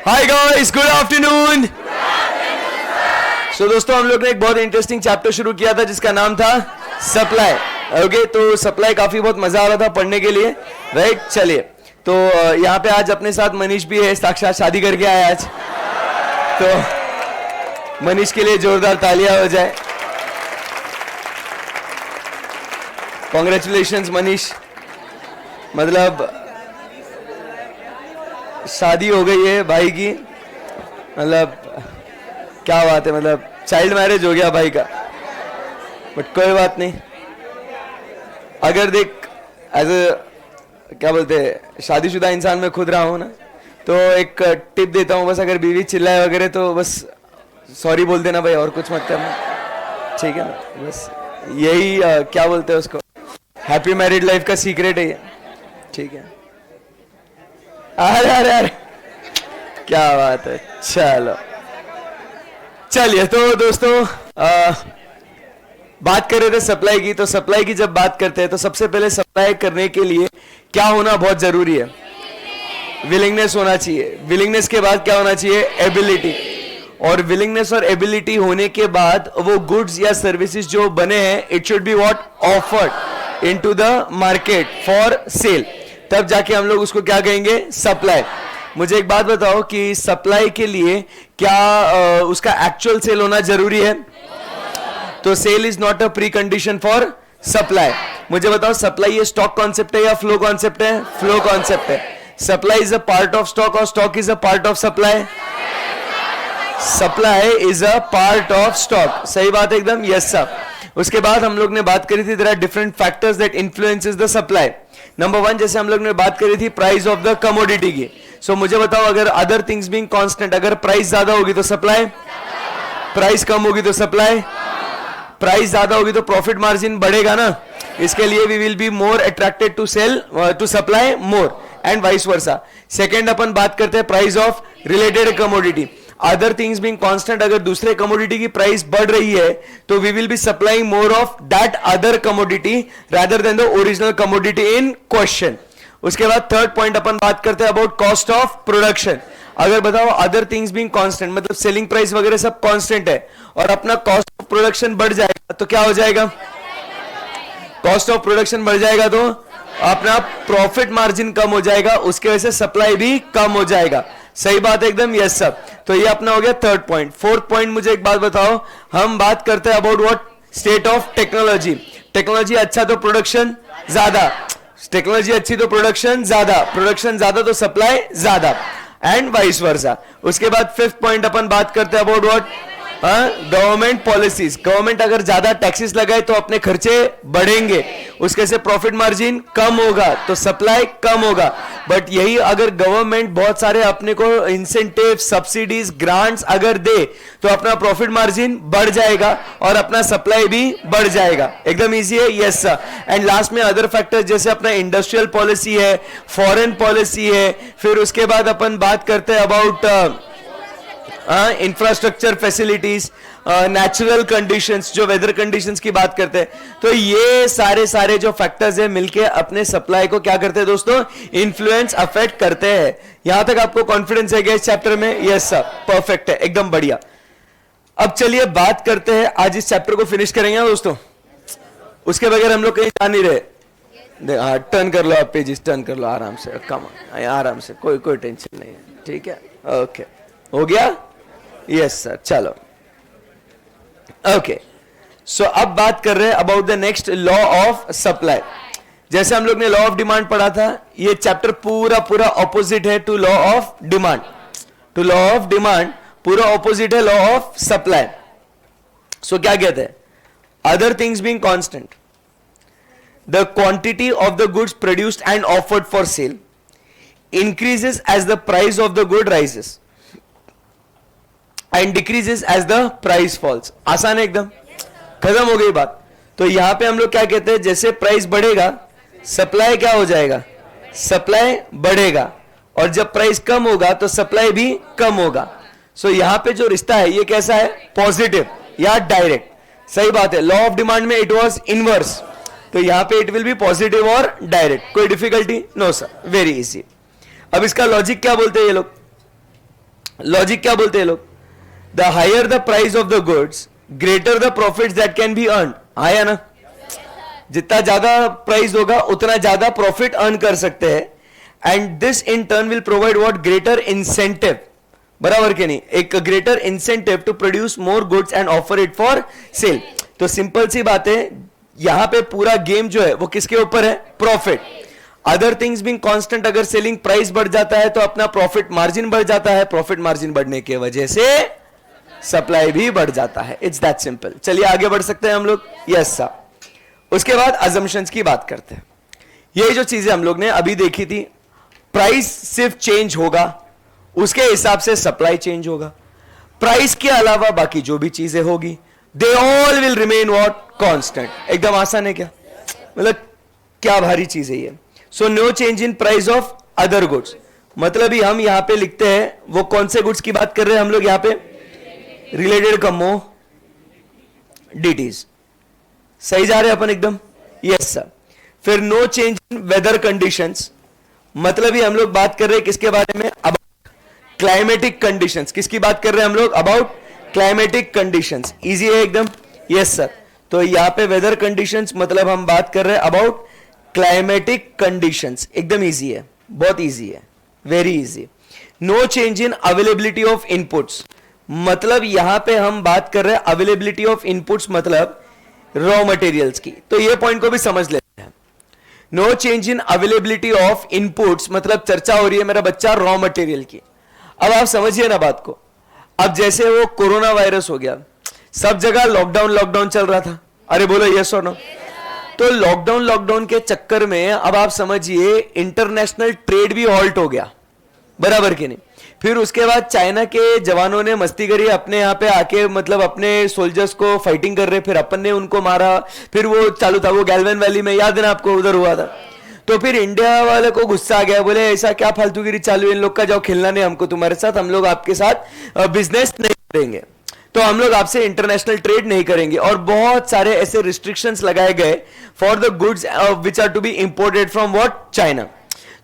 हाय guys, good afternoon. So दोस्तों, हम लोग ने एक बहुत इंटरेस्टिंग चैप्टर शुरू किया था जिसका नाम था सप्लाई। ओके, तो सप्लाई काफी बहुत मजा आ रहा था पढ़ने के लिए, राइट। चलिए, तो यहाँ पे आज अपने साथ मनीष भी है, साक्षात शादी करके आया आज। तो मनीष के लिए जोरदार तालियां हो जाए। कॉन्ग्रेचुलेशंस मनीष, मतलब शादी हो गई है भाई की, मतलब क्या बात है, मतलब चाइल्ड मैरिज हो गया भाई का। बट कोई बात नहीं, अगर देख एज क्या बोलते हैं शादीशुदा इंसान में खुद रहा हूं ना, तो एक टिप देता हूं, बस अगर बीवी चिल्लाए वगैरह तो बस सॉरी बोल देना भाई, और कुछ मत करना, ठीक है ना। बस यही क्या बोलते हैं उसको, हैप्पी मैरिड लाइफ का सीक्रेट है ये, ठीक है। अरे अरे अरे, क्या बात है। चलो चलिए, तो दोस्तों बात कर रहे थे सप्लाई की। तो सप्लाई की जब बात करते हैं तो सबसे पहले सप्लाई करने के लिए क्या होना बहुत जरूरी है? विलिंगनेस होना चाहिए। विलिंगनेस के बाद क्या होना चाहिए? एबिलिटी। और विलिंगनेस और एबिलिटी होने के बाद वो गुड्स या सर्विसेज जो बने हैं, it should be what offered into the market for sale. तब जाके हम लोग उसको क्या कहेंगे? सप्लाई। मुझे एक बात बताओ कि सप्लाई के लिए क्या उसका एक्चुअल सेल होना जरूरी है? तो sale is not a precondition for supply. मुझे बताओ, सप्लाई ये स्टॉक कॉन्सेप्ट है या फ्लो कॉन्सेप्ट है? फ्लो कॉन्सेप्ट है। Supply is a part of stock और stock is a part of supply. Supply is a part of stock, सही बात है एकदम, यस सर। उसके बाद हम लोग ने बात करी थी, there are different factors that influences the supply. Number one, जैसे हम लोग ने बात करी थी प्राइस ऑफ द कमोडिटी की। सो मुझे बताओ, अगर अदर थिंग्स बीइंग कांस्टेंट, अगर प्राइस ज्यादा होगी तो सप्लाई, प्राइस कम होगी तो सप्लाई, प्राइस ज्यादा होगी तो प्रॉफिट मार्जिन बढ़ेगा ना। इसके लिए we will be more attracted to sell to supply more and vice versa. Second अपन बात करते हैं price of related commodity. Other things being constant, अगर दूसरे कमोडिटी की प्राइस बढ़ रही है तो we will be supplying more of that other commodity rather than the original commodity in question. उसके बाद थर्ड पॉइंट अपन बात करते हैं अबाउट कॉस्ट ऑफ प्रोडक्शन। अगर बताओ अदर थिंग्स बीइंग कांस्टेंट, मतलब सेलिंग प्राइस वगैरह सब कांस्टेंट है और अपना कॉस्ट ऑफ प्रोडक्शन बढ़ जाएगा तो क्या हो जाएगा? कॉस्ट ऑफ प्रोडक्शन बढ़ जाएगा तो अपना प्रॉफिट मार्जिन कम हो जाएगा, उसके वजह से सप्लाई भी कम हो जाएगा। सही बात है एकदम, यस सर। तो ये अपना हो गया थर्ड पॉइंट। फोर्थ पॉइंट, मुझे एक बात बताओ, हम बात करते हैं about what? State of technology. Technology अच्छा तो प्रोडक्शन ज्यादा, टेक्नोलॉजी अच्छी तो प्रोडक्शन ज्यादा, प्रोडक्शन ज्यादा तो सप्लाई ज्यादा, एंड वाइस वर्सा। उसके बाद फिफ्थ पॉइंट अपन बात करते हैं about what? Government policies. Government अगर ज्यादा टैक्सेस लगाए तो अपने खर्चे बढ़ेंगे, उसके से प्रॉफिट मार्जिन कम होगा तो सप्लाई कम होगा। बट यही अगर गवर्नमेंट बहुत सारे अपने को इंसेंटिव, सब्सिडीज, ग्रांट्स अगर दे तो अपना प्रॉफिट मार्जिन बढ़ जाएगा और अपना सप्लाई भी बढ़ जाएगा। एकदम इजी है, यस सर। एंड लास्ट में अदर फैक्टर्स जैसे अपना इंडस्ट्रियल पॉलिसी है, फॉरेन पॉलिसी है, फिर उसके बाद अपन बात करते हैं about infrastructure facilities, natural conditions, जो वेदर कंडीशंस की बात करते हैं। तो ये सारे जो फैक्टर्स हैं मिलके अपने सप्लाई को क्या करते हैं दोस्तों? इन्फ्लुएंस, अफेक्ट करते हैं। यहां तक आपको कॉन्फिडेंस है क्या इस चैप्टर में? यस सर, परफेक्ट है, एकदम बढ़िया। अब चलिए बात करते हैं, आज इस चैप्टर को फिनिश करेंगे दोस्तों, उसके बगैर हम लोग कहीं जा नहीं रहे। हाँ, टर्न कर लो आप पेजेस, टर्न कर लो आराम से, कम आराम से, कोई टेंशन नहीं है, ठीक है। ओके, हो गया? यस सर, चलो ओके। सो अब बात कर रहे हैं about the next law of supply. जैसे हम लोग ने लॉ ऑफ डिमांड पढ़ा था, ये चैप्टर पूरा ऑपोजिट है to law of demand. To law of demand पूरा ऑपोजिट है लॉ ऑफ सप्लाई। सो क्या कहते हैं? Other things being constant, the quantity of the goods produced and offered for sale increases as the price of the good rises and decreases as the price falls. आसान है एकदम, खत्म हो गई बात। तो यहां पे हम लोग क्या कहते हैं? जैसे प्राइस बढ़ेगा सप्लाई क्या हो जाएगा? सप्लाई बढ़ेगा, और जब प्राइस कम होगा तो सप्लाई भी कम होगा। सो यहां पे जो रिश्ता है ये कैसा है? पॉजिटिव या डायरेक्ट। सही बात है, लॉ ऑफ डिमांड में इट वाज इनवर्स, तो यहां पे इट विल बी पॉजिटिव और डायरेक्ट। कोई difficulty? No sir, very easy. अब इसका लॉजिक क्या बोलते हैं ये लोग, लॉजिक क्या बोलते हैं लोग, the higher the price of the goods greater the profits that can be earn, आया ना, जितना ज्यादा प्राइस होगा उतना ज्यादा प्रॉफिट अर्न कर सकते हैं, and this in turn will provide what, greater incentive, बराबर के नहीं, एक greater incentive to produce more goods and offer it for sale. तो सिंपल सी बात है, यहां पे पूरा गेम जो है वो किसके ऊपर है, profit. Other things being constant, अगर सेलिंग प्राइस बढ़ जाता है तो अपना प्रॉफिट मार्जिन बढ़ जाता है, प्रॉफिट मार्जिन बढ़ने की वजह से सप्लाई भी बढ़ जाता है, इट्स दैट सिंपल। चलिए आगे बढ़ सकते हैं हम लोग, यस सर। उसके बाद अजम्पशंस की बात करते हैं। ये जो चीजें हम लोग ने अभी देखी थी, प्राइस सिर्फ चेंज होगा, उसके हिसाब से सप्लाई चेंज होगा, प्राइस के अलावा बाकी जो भी चीजें होगी they all will remain what, constant. एकदम आसान है क्या, मतलब क्या भारी चीज है ये। So no change in price of other goods, मतलब ही हम यहां पे लिखते हैं वो कौन से गुड्स की बात कर रहे हैं हम लोग यहां पे, रिलेटेड कमोडिटीज, सही जा रहे हैं अपन एकदम, यस सर। फिर no change in weather conditions, मतलब ही हम लोग बात कर रहे हैं किसके बारे में, अब क्लाइमेटिक कंडीशंस, किसकी बात कर रहे हैं हम लोग, अबाउट क्लाइमेटिक कंडीशंस, इजी है एकदम, यस सर। तो यहां पे वेदर कंडीशंस मतलब हम बात कर रहे हैं अबाउट क्लाइमेटिक कंडीशंस, एकदम इजी है, बहुत इजी है, very easy. No change in availability of inputs, मतलब यहां पे हम बात कर रहे हैं अवेलेबिलिटी ऑफ इनपुट्स मतलब रॉ मटेरियल्स की, तो ये पॉइंट को भी समझ लेते हैं। No change in availability of inputs मतलब चर्चा हो रही है मेरा बच्चा रॉ मटेरियल की। अब आप समझिए ना बात को, अब जैसे वो कोरोना वायरस हो गया, सब जगह लॉकडाउन लॉकडाउन चल रहा था, अरे बोलो यस और नो, तो लॉकडाउन के चक्कर में अब आप समझिए इंटरनेशनल ट्रेड भी हॉल्ट हो गया, बराबर कि नहीं। फिर उसके बाद चाइना के जवानों ने मस्ती करी, अपने यहाँ पे आके मतलब अपने सोल्जर्स को फाइटिंग कर रहे, फिर अपन ने उनको मारा, फिर वो चालू था वो गैल्वन वैली में, याद है ना आपको, उधर हुआ था। तो फिर इंडिया वाले को गुस्सा आ गया, बोले ऐसा क्या फालतूगिरी चालू है इन लोग का, जाओ खेलना नहीं हमको तुम्हारे साथ, हम लोग आपके साथ बिजनेस नहीं करेंगे, तो हम लोग आपसे इंटरनेशनल ट्रेड नहीं करेंगे, और बहुत सारे ऐसे रिस्ट्रिक्शंस लगाए गए for the goods which are to be imported from what, China.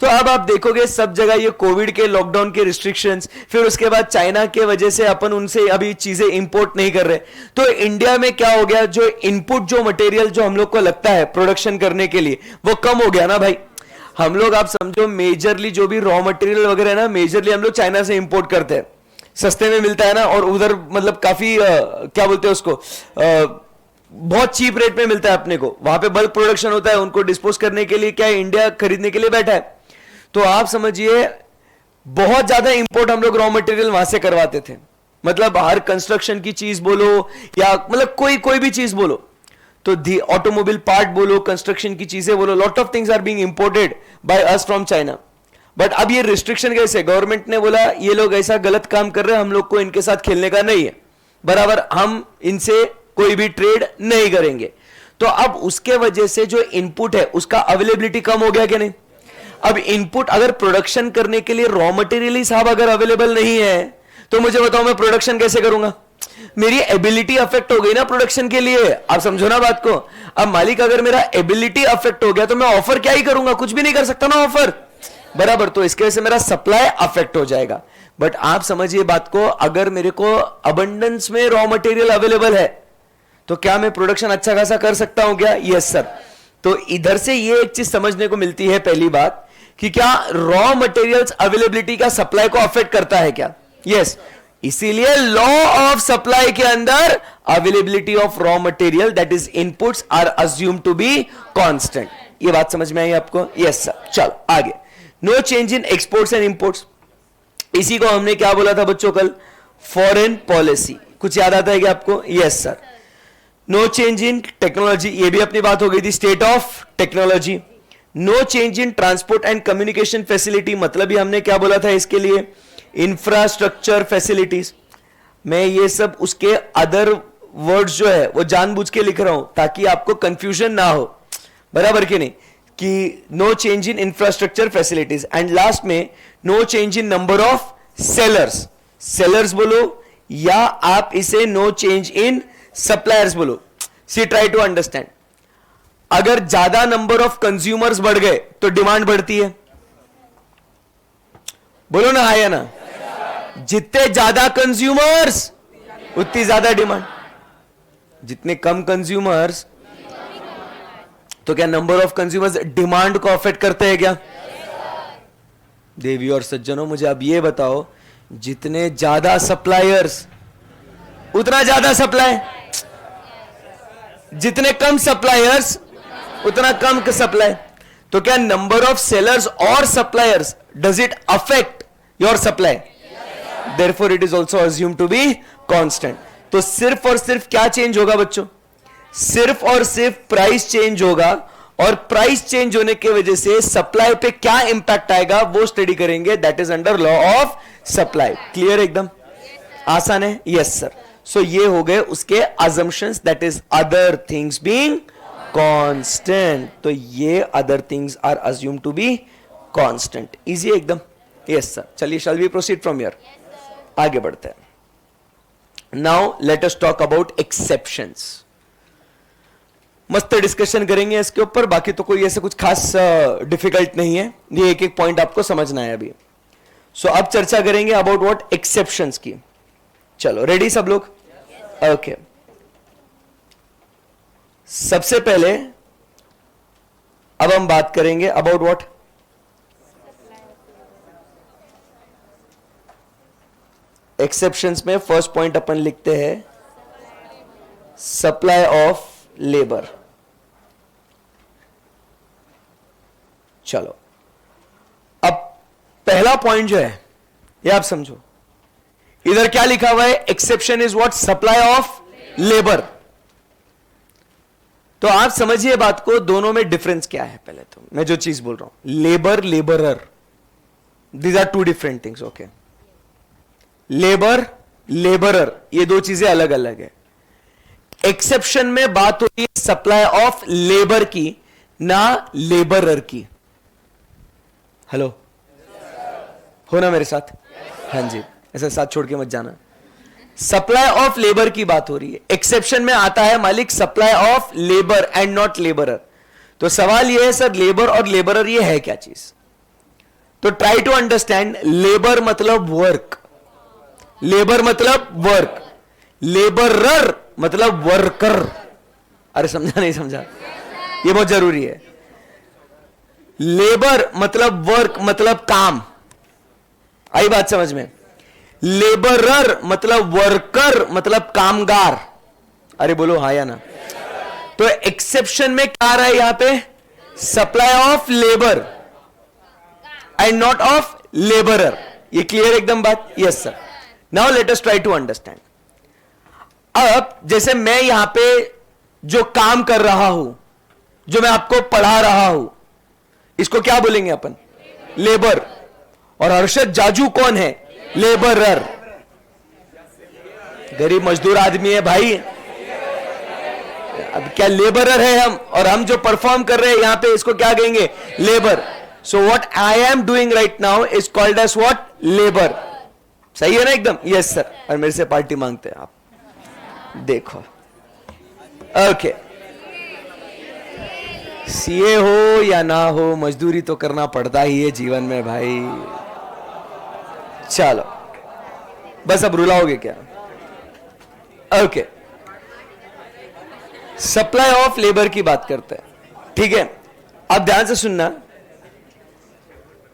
तो अब आप देखोगे सब जगह ये कोविड के लॉकडाउन के रिस्ट्रिक्शंस, फिर उसके बाद चाइना के वजह से अपन उनसे अभी चीजें इंपोर्ट नहीं कर रहे, तो इंडिया में क्या हो गया, जो इनपुट जो मटेरियल जो हम लोग को लगता है प्रोडक्शन करने के लिए वो कम हो गया ना भाई। हम लोग आप समझो मेजरली जो भी रॉ मटेरियल वगैरह है ना, मेजरली हम लोग चाइना से इंपोर्ट करते हैं, सस्ते में मिलता है ना, और उधर मतलब काफी क्या बोलते हैं उसको, बहुत चीप रेट में मिलता है अपने को, वहां पे बल्क प्रोडक्शन होता है, उनको डिस्पोज करने के लिए क्या इंडिया खरीदने के लिए बैठा है। तो आप समझिए बहुत ज्यादा इंपोर्ट हम लोग रॉ मटेरियल वहां से करवाते थे, मतलब हर कंस्ट्रक्शन की चीज बोलो या मतलब कोई भी चीज बोलो, तो दी ऑटोमोबाइल पार्ट बोलो, कंस्ट्रक्शन की चीजें बोलो, lot of things are being imported by us from China. But अब ये रिस्ट्रिक्शन कैसे, गवर्नमेंट ने बोला ये लोग ऐसा गलत काम कर रहे हैं, हम लोग को इनके साथ खेलने का नहीं है, बराबर, हम इनसे कोई भी ट्रेड नहीं करेंगे। तो अब उसके वजह से जो इनपुट है उसका अवेलेबिलिटी कम हो गया कि नहीं। अब इनपुट अगर प्रोडक्शन करने के लिए रॉ मटेरियल ही साहब अगर अवेलेबल नहीं है, तो मुझे बताओ मैं प्रोडक्शन कैसे करूंगा, मेरी एबिलिटी अफेक्ट हो गई ना प्रोडक्शन के लिए, आप समझो ना बात को। अब मालिक अगर मेरा एबिलिटी अफेक्ट हो गया तो मैं ऑफर क्या ही करूंगा, कुछ भी नहीं कर सकता ना ऑफर, बराबर, तो इसके वजह से मेरा सप्लाई अफेक्ट हो जाएगा। बट आप समझिए बात को, अगर मेरे को अबंडेंस में रॉ मटेरियल अवेलेबल है तो क्या मैं प्रोडक्शन अच्छा खासा कर सकता हूं क्या, यस सर। तो इधर से ये एक चीज समझने को मिलती है, पहली बात कि क्या रॉ मटेरियल्स अवेलेबिलिटी का सप्लाई को अफेक्ट करता है क्या, यस। इसीलिए लॉ ऑफ सप्लाई के अंदर availability of raw material that is inputs are assume to be constant. ये बात समझ में आई आपको, यस सर। चलो आगे, no change in exports and imports, इसी को हमने क्या बोला था बच्चों कल, फॉरेन पॉलिसी, कुछ याद आता है क्या आपको, yes sir. No change in technology, ये भी अपनी बात हो गई थी, state of technology. No change in transport and communication facility, मतलब ही हमने क्या बोला था इसके लिए, इंफ्रास्ट्रक्चर फैसिलिटीज। मैं ये सब उसके अदर वर्ड्स जो है वो जानबूझ के लिख रहा हूं ताकि आपको कंफ्यूजन ना हो, बराबर कि नहीं, कि no change in infrastructure facilities. And last में no change in number of sellers, sellers बोलो या आप इसे नो चेंज इन सप्लायर्स बोलो। सी ट्राई टू अंडरस्टैंड, अगर ज्यादा नंबर ऑफ कंज्यूमर्स बढ़ गए तो डिमांड बढ़ती है, बोलो ना हाँ या ना। जितने ज्यादा कंज्यूमर्स उतनी ज्यादा डिमांड, जितने कम कंज्यूमर्स तो क्या नंबर ऑफ कंज्यूमर्स डिमांड को अफेक्ट करते हैं क्या? देवी और सज्जनों मुझे अब ये बताओ, जितने ज्यादा सप्लायर्स उतना ज्यादा सप्लाई, जितने कम सप्लायर्स उतना कम सप्लाई, तो क्या नंबर ऑफ सेलर्स और suppliers does it affect your supply? Therefore it is also assume to be constant. तो सिर्फ और सिर्फ क्या चेंज होगा बच्चों? सिर्फ और सिर्फ प्राइस चेंज होगा, और प्राइस चेंज होने की वजह से सप्लाई पे क्या इंपैक्ट आएगा वो स्टडी करेंगे। That is under law of supply. Clear? एकदम आसान है। Yes sir. सो ये हो गए उसके assumptions, that is other things being constant. तो ये other things are assume to be constant. Easy एकदम। Yes sir. चलिए shall we proceed from here, आगे बढ़ते हैं। Now let us talk about exceptions. मस्त डिस्कशन करेंगे इसके ऊपर, बाकी तो कोई ऐसे कुछ खास डिफिकल्ट नहीं है, ये एक एक पॉइंट आपको समझना है अभी। सो अब चर्चा करेंगे अबाउट व्हाट एक्सेप्शंस की। चलो रेडी सब लोग? ओके। सबसे पहले अब हम बात करेंगे अबाउट व्हाट एक्सेप्शंस में फर्स्ट पॉइंट अपन लिखते हैं सप्लाई ऑफ लेबर। चलो अब पहला पॉइंट जो है ये आप समझो, इधर क्या लिखा हुआ है? Exception is what? Supply of labour. तो आप समझिए बात को, दोनों में डिफरेंस क्या है? पहले तो मैं जो चीज बोल रहा हूं, labour labourer, these are two different things. Okay, labour labourer ये दो चीजें अलग अलग है। एक्सेप्शन में बात हो रही है सप्लाई ऑफ लेबर की, ना लेबरर की। हेलो, हो ना मेरे साथ? हाँ जी, ऐसा साथ छोड़ के मत जाना। सप्लाई ऑफ लेबर की बात हो रही है। एक्सेप्शन में आता है मालिक supply of labour and not labourer. तो सवाल यह है सर, लेबर और लेबरर ये है क्या चीज? तो ट्राई टू अंडरस्टैंड। लेबर मतलब वर्क, लेबर मतलब वर्क, लेबरर मतलब वर्कर। अरे समझा नहीं समझा? ये बहुत जरूरी है। लेबर मतलब वर्क मतलब काम, आई बात समझ में? लेबरर मतलब वर्कर मतलब कामगार। अरे बोलो हाँ या ना? तो एक्सेप्शन में क्या आ रहा है यहां पे? Supply of labour and not of labourer. ये क्लियर एकदम बात? Yes sir. Now let us try to understand. अब जैसे मैं यहां पे जो काम कर रहा हूं, जो मैं आपको पढ़ा रहा हूं, इसको क्या बोलेंगे अपन? लेबर। और हर्षद जाजू कौन है? लेबरर। गरीब मजदूर आदमी है भाई। अब क्या लेबरर है हम, और हम जो परफॉर्म कर रहे हैं यहां पे इसको क्या कहेंगे? Labour. So what I am doing right now is called as what? Labour. सही है ना एकदम? Yes sir. और मेरे से पार्टी मांगते हैं आप, देखो। ओके, सीए हो या ना हो, मजदूरी तो करना पड़ता ही है जीवन में भाई। चलो बस अब रुलाओगे क्या? ओके, सप्लाई ऑफ लेबर की बात करते हैं, ठीक है? अब ध्यान से सुनना।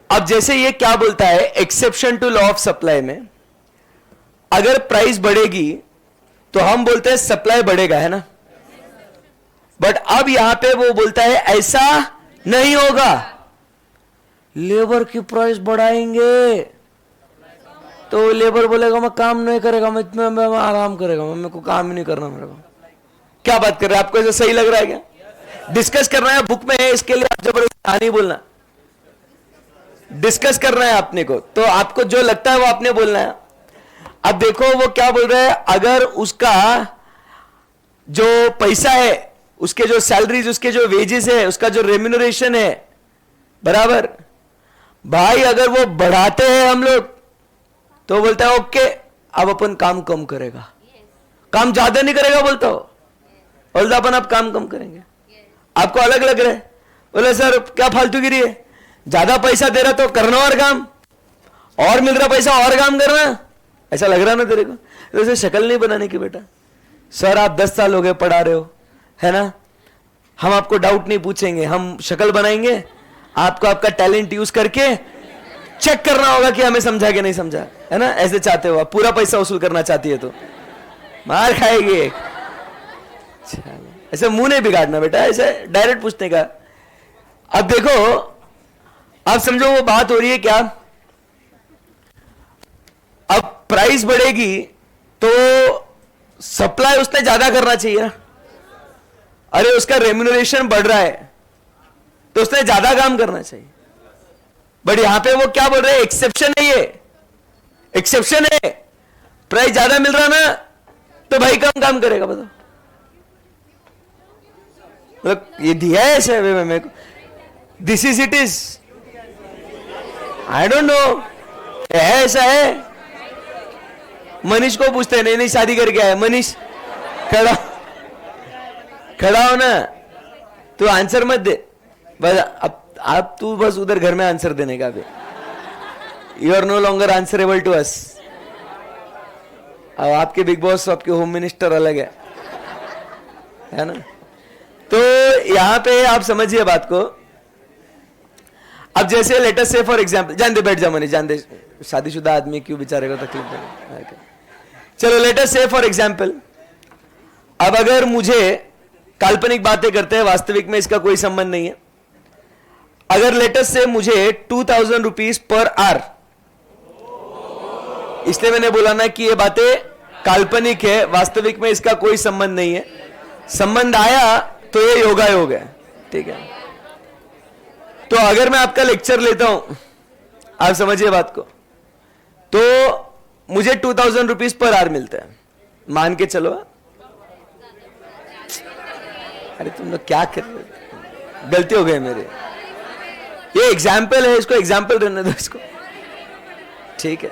अब जैसे ये क्या बोलता है, exception to law of supply में अगर प्राइस बढ़ेगी तो हम बोलते हैं सप्लाई बढ़ेगा, है ना? बट अब यहां पे वो बोलता है ऐसा नहीं होगा, लेबर की प्राइस बढ़ाएंगे तो लेबर बोलेगा मैं काम नहीं करेगा, मैं आराम करेगा, मेरे को काम ही नहीं करना मेरे को। क्या बात कर रहे हैं? आपको ऐसा सही लग रहा है क्या? डिस्कस करना है, बुक में है, इसके लिए आप जबरदस्ती नहीं बोलना। डिस्कस करना है आपने को, तो आपको जो लगता है वो आपने बोलना है। अब देखो वो क्या बोल रहा है, अगर उसका जो पैसा है, उसके जो सैलरीज, उसके जो वेजेस है, उसका जो रेम्यूनरेशन है, बराबर भाई अगर वो बढ़ाते हैं हम लोग तो बोलता है ओके अब अपन काम कम करेगा, काम ज्यादा नहीं करेगा बोलता हो, बोलता अपन अब काम कम करेंगे। आपको अलग लग रहा है, बोले सर क्या फालतूगिरी है, ज्यादा पैसा दे रहा तो करना और काम, और मिल रहा पैसा और काम करना, ऐसा लग रहा ना तेरे को? तो ऐसे शक्ल नहीं बनाने की बेटा। सर आप 10 साल हो गए पढ़ा रहे हो, है ना, हम आपको डाउट नहीं पूछेंगे, हम शक्ल बनाएंगे, आपको आपका टैलेंट यूज करके चेक करना होगा कि हमें समझा कि नहीं समझा, है ना? ऐसे चाहते हो आप, पूरा पैसा वसूल करना चाहती है तो मार खाएगी। ऐसे मुंह नहीं बिगाड़ना बेटा, ऐसे डायरेक्ट पूछने का। अब देखो, आप समझो वो बात हो रही है क्या, अब प्राइस बढ़ेगी तो सप्लाई उसने ज्यादा करना चाहिए। अरे उसका रेम्यूनरेशन बढ़ रहा है तो उसने ज्यादा काम करना चाहिए। बट यहां पे वो क्या बोल रहे हैं, एक्सेप्शन है, ये एक्सेप्शन है। प्राइस ज्यादा मिल रहा ना तो भाई कम काम करेगा। बताओ, मतलब ये दिया है ऐसे मेरे को, this is it is, I don't know, ऐसा है। मनीष को पूछते हैं, नहीं शादी करके आया। मनीष खड़ा हो ना, तू आंसर मत दे बस। अब तू बस उधर घर में आंसर देने का। भी you are no longer answerable to us. अब आपके बिग बॉस, आपके होम मिनिस्टर अलग है ना? तो यहां पे आप समझिए बात को। अब जैसे लेटर से फॉर एग्जाम्पल, जान दे, बैठ जा मनीष, जान दे, शादीशुदा आदमी क्यों बेचारे को तकलीफ देना। चलो लेटर से फॉर एग्जाम्पल, अब अगर मुझे, काल्पनिक बातें करते हैं, वास्तविक में इसका कोई संबंध नहीं है। अगर लेटर से मुझे 2000 रुपीज पर आवर, इसलिए मैंने बोला ना कि ये बातें काल्पनिक है, वास्तविक में इसका कोई संबंध नहीं है। संबंध आया तो ये योगा योग है, ठीक है? तो अगर मैं आपका लेक्चर लेता हूं, आप समझिए बात को, तो मुझे 2000 रुपीज पर आवर मिलता है, मान के चलो। अरे तुम लोग क्या कर रहे हो, गलती हो गई मेरे, ये एग्जाम्पल है, इसको एग्जाम्पल रहने दो इसको, ठीक है?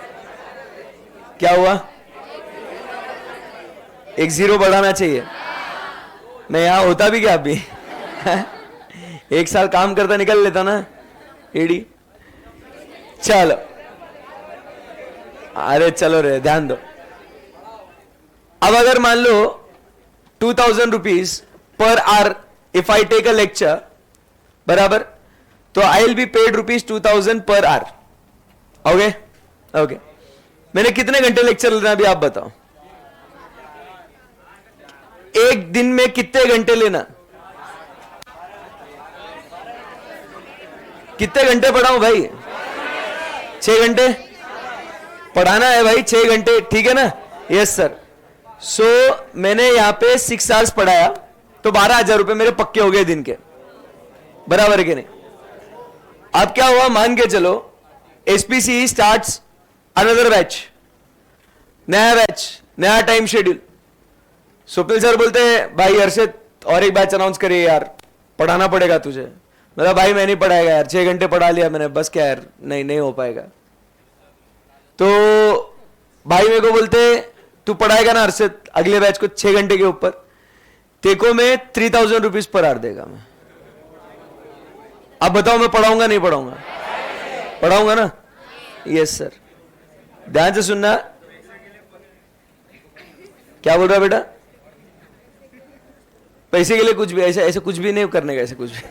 क्या हुआ, एक जीरो बढ़ाना चाहिए। मैं यहां होता भी क्या अभी एक साल काम करता निकल लेता ना एडी। चलो, अरे चलो रे, ध्यान दो। अब अगर मान लो 2000 rupees per hour if I take a lecture, बराबर, तो I will be paid rupees 2000 per our. Okay okay, मैंने कितने घंटे लेक्चर लेना अभी आप बताओ? एक दिन में कितने घंटे लेना? कितने घंटे पढ़ाऊं भाई? 6 घंटे पढ़ाना है भाई, 6 घंटे, ठीक है ना? Yes sir. सो मैंने यहां पे 6 आवर्स पढ़ाया तो 12,000 रुपए मेरे पक्के हो गए दिन के, बराबर है कि नहीं? अब क्या हुआ, मान के चलो एसपीसी स्टार्ट्स अनदर बैच, नया बैच, नया टाइम शेड्यूल। स्वप्निल सर बोलते हैं, भाई अर्षद और एक बैच अनाउंस करिए यार, पढ़ाना पड़ेगा तुझे। मेरा भाई मैं नहीं पढ़ाएगा यार, 6 घंटे पढ़ा लिया मैंने, बस क्या यार, नहीं हो पाएगा। तो भाई मेरे को बोलते, तू पढ़ाएगा ना अर्षद अगले बैच को 6 घंटे के ऊपर, तेको मैं 3000 रुपीज पर आवर देगा मैं। अब बताओ मैं पढ़ाऊंगा नहीं पढ़ाऊंगा? पढ़ाऊंगा ना? Yes sir. ध्यान से सुनना, क्या बोल रहा बेटा? पैसे के लिए कुछ भी, ऐसे कुछ भी नहीं करने का, ऐसे कुछ भी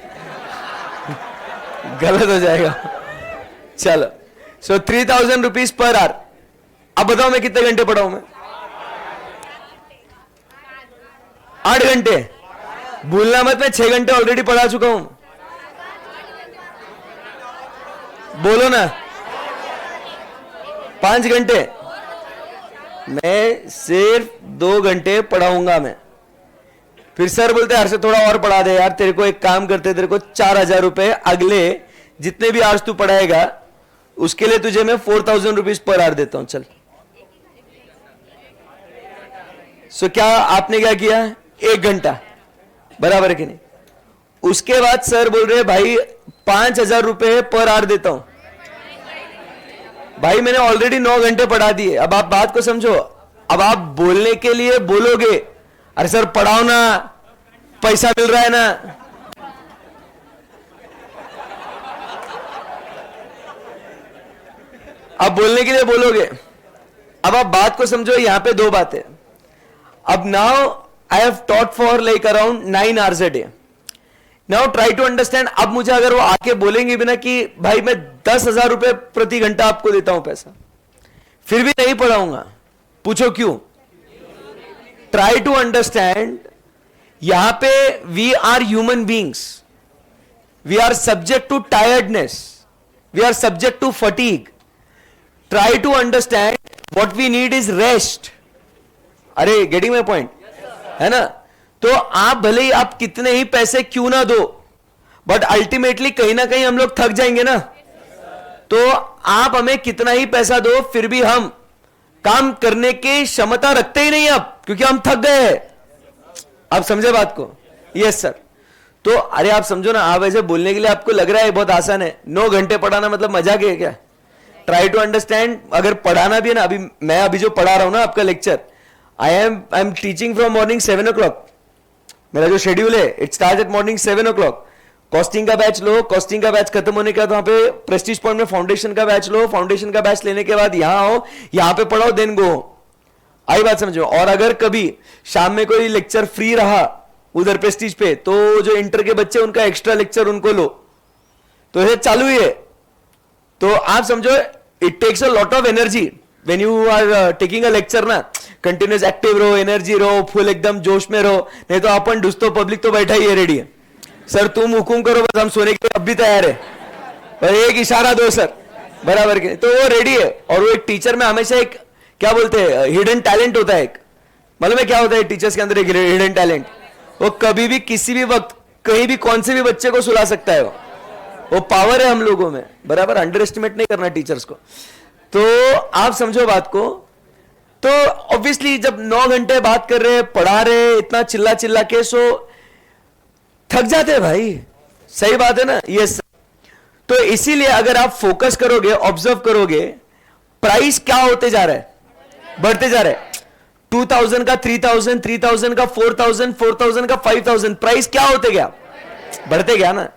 गलत हो जाएगा। चलो, सो 3000 रुपीज पर आवर। अब बताओ मैं कितने घंटे पढ़ाऊं? मैं 8 घंटे। भूलना मत, मैं 6 घंटे ऑलरेडी पढ़ा चुका हूं। बोलो ना, 5 घंटे। मैं सिर्फ 2 घंटे पढ़ाऊंगा मैं। फिर सर बोलते हैं, हर्षद थोड़ा और पढ़ा दे यार, तेरे को एक काम करते, तेरे को 4000 रुपए अगले जितने भी आवर्स तू पढ़ाएगा उसके लिए तुझे मैं 4000 रुपीज पर आवर देता हूं, चल। सो क्या आपने क्या किया? 1 घंटा, बराबर है कि नहीं? उसके बाद सर बोल रहे भाई 5000 रुपए पर आवर देता हूं। भाई मैंने ऑलरेडी 9 घंटे पढ़ा दिए। अब आप बात को समझो, अब आप बोलने के लिए बोलोगे, अरे सर पढ़ाओ ना, पैसा मिल रहा है ना। अब बोलने के लिए बोलोगे, अब आप बात को समझो, यहां पे दो बातें। अब now I have taught for like around 9 hours a day. Now try to understand. अब मुझे अगर वो आके बोलेंगे भी ना कि भाई मैं 10,000 रुपए प्रति घंटा आपको देता हूं पैसा, फिर भी नहीं पढ़ाऊंगा, पूछो क्यों? Try to understand. यहां पे we are human beings, we are subject to tiredness, we are subject to fatigue. Try to understand what we need is rest. अरे गेटिंग माय पॉइंट है ना? तो आप भले ही आप कितने ही पैसे क्यों ना दो, बट अल्टीमेटली कहीं ना कहीं हम लोग थक जाएंगे ना। तो आप हमें कितना ही पैसा दो, फिर भी हम काम करने की क्षमता रखते ही नहीं अब, क्योंकि हम थक गए हैं। आप समझे बात को? Yes sir. तो अरे आप समझो ना, आप ऐसे बोलने के लिए आपको लग रहा है बहुत आसान है, 9 घंटे पढ़ाना मतलब मजाक है क्या? Try to understand. अगर पढ़ाना भी है ना, मैं जो पढ़ा रहा हूं ना आपका lecture, I am teaching from morning 7 o'clock। मेरा जो शेड्यूल है, it start at morning 7 o'clock। Costing का बैच लो, कॉस्टिंग का बैच खत्म होने के बाद वहां पे प्रेस्टीज पॉइंट में फाउंडेशन का बैच लो, फाउंडेशन का बैच लेने के बाद यहां आओ, यहां पे पढ़ाओ, देन गो। आई बात समझो? और अगर कभी शाम में कोई लेक्चर फ्री रहा उधर प्रेस्टीज पे, तो जो इंटर के बच्चे उनका एक्स्ट्रा लेक्चर उनको लो, तो ये चालू ही है। तो आप समझो, it takes a lot of energy when you are taking a lecture ना। कंटिन्यूस एक्टिव रहो, एनर्जी रहो, फुल एकदम जोश में रहो, नहीं तो अपन दोस्तों पब्लिक तो बैठा ही है, रेडी है। सर तुम हुकुम करो, बस हम सोने के लिए अब भी तैयार है, और एक इशारा दो सर, बराबर के। तो वो रेडी है। और वो एक टीचर में हमेशा एक क्या बोलते हैं, हिडन टैलेंट होता है। एक मालूम है क्या होता है टीचर्स के अंदर? एक हिडन टैलेंट। वो कभी भी किसी भी वक्त कहीं भी कौन से भी बच्चे को सुला सकता है। वो पावर है हम लोगों में, बराबर। अंडर एस्टिमेट नहीं करना टीचर्स को। तो आप समझो बात को। तो ऑब्वियसली जब 9 घंटे बात कर रहे, पढ़ा रहे, इतना चिल्ला चिल्ला के, सो थक जाते हैं भाई। सही बात है ना? यस। तो इसीलिए अगर आप फोकस करोगे, ऑब्जर्व करोगे, प्राइस क्या होते जा रहा है? बढ़ते जा रहा है। 2000 का 3000, 3000 का 4000, 4000 का 5000, प्राइस क्या होते गया? बढ़ते गया ना।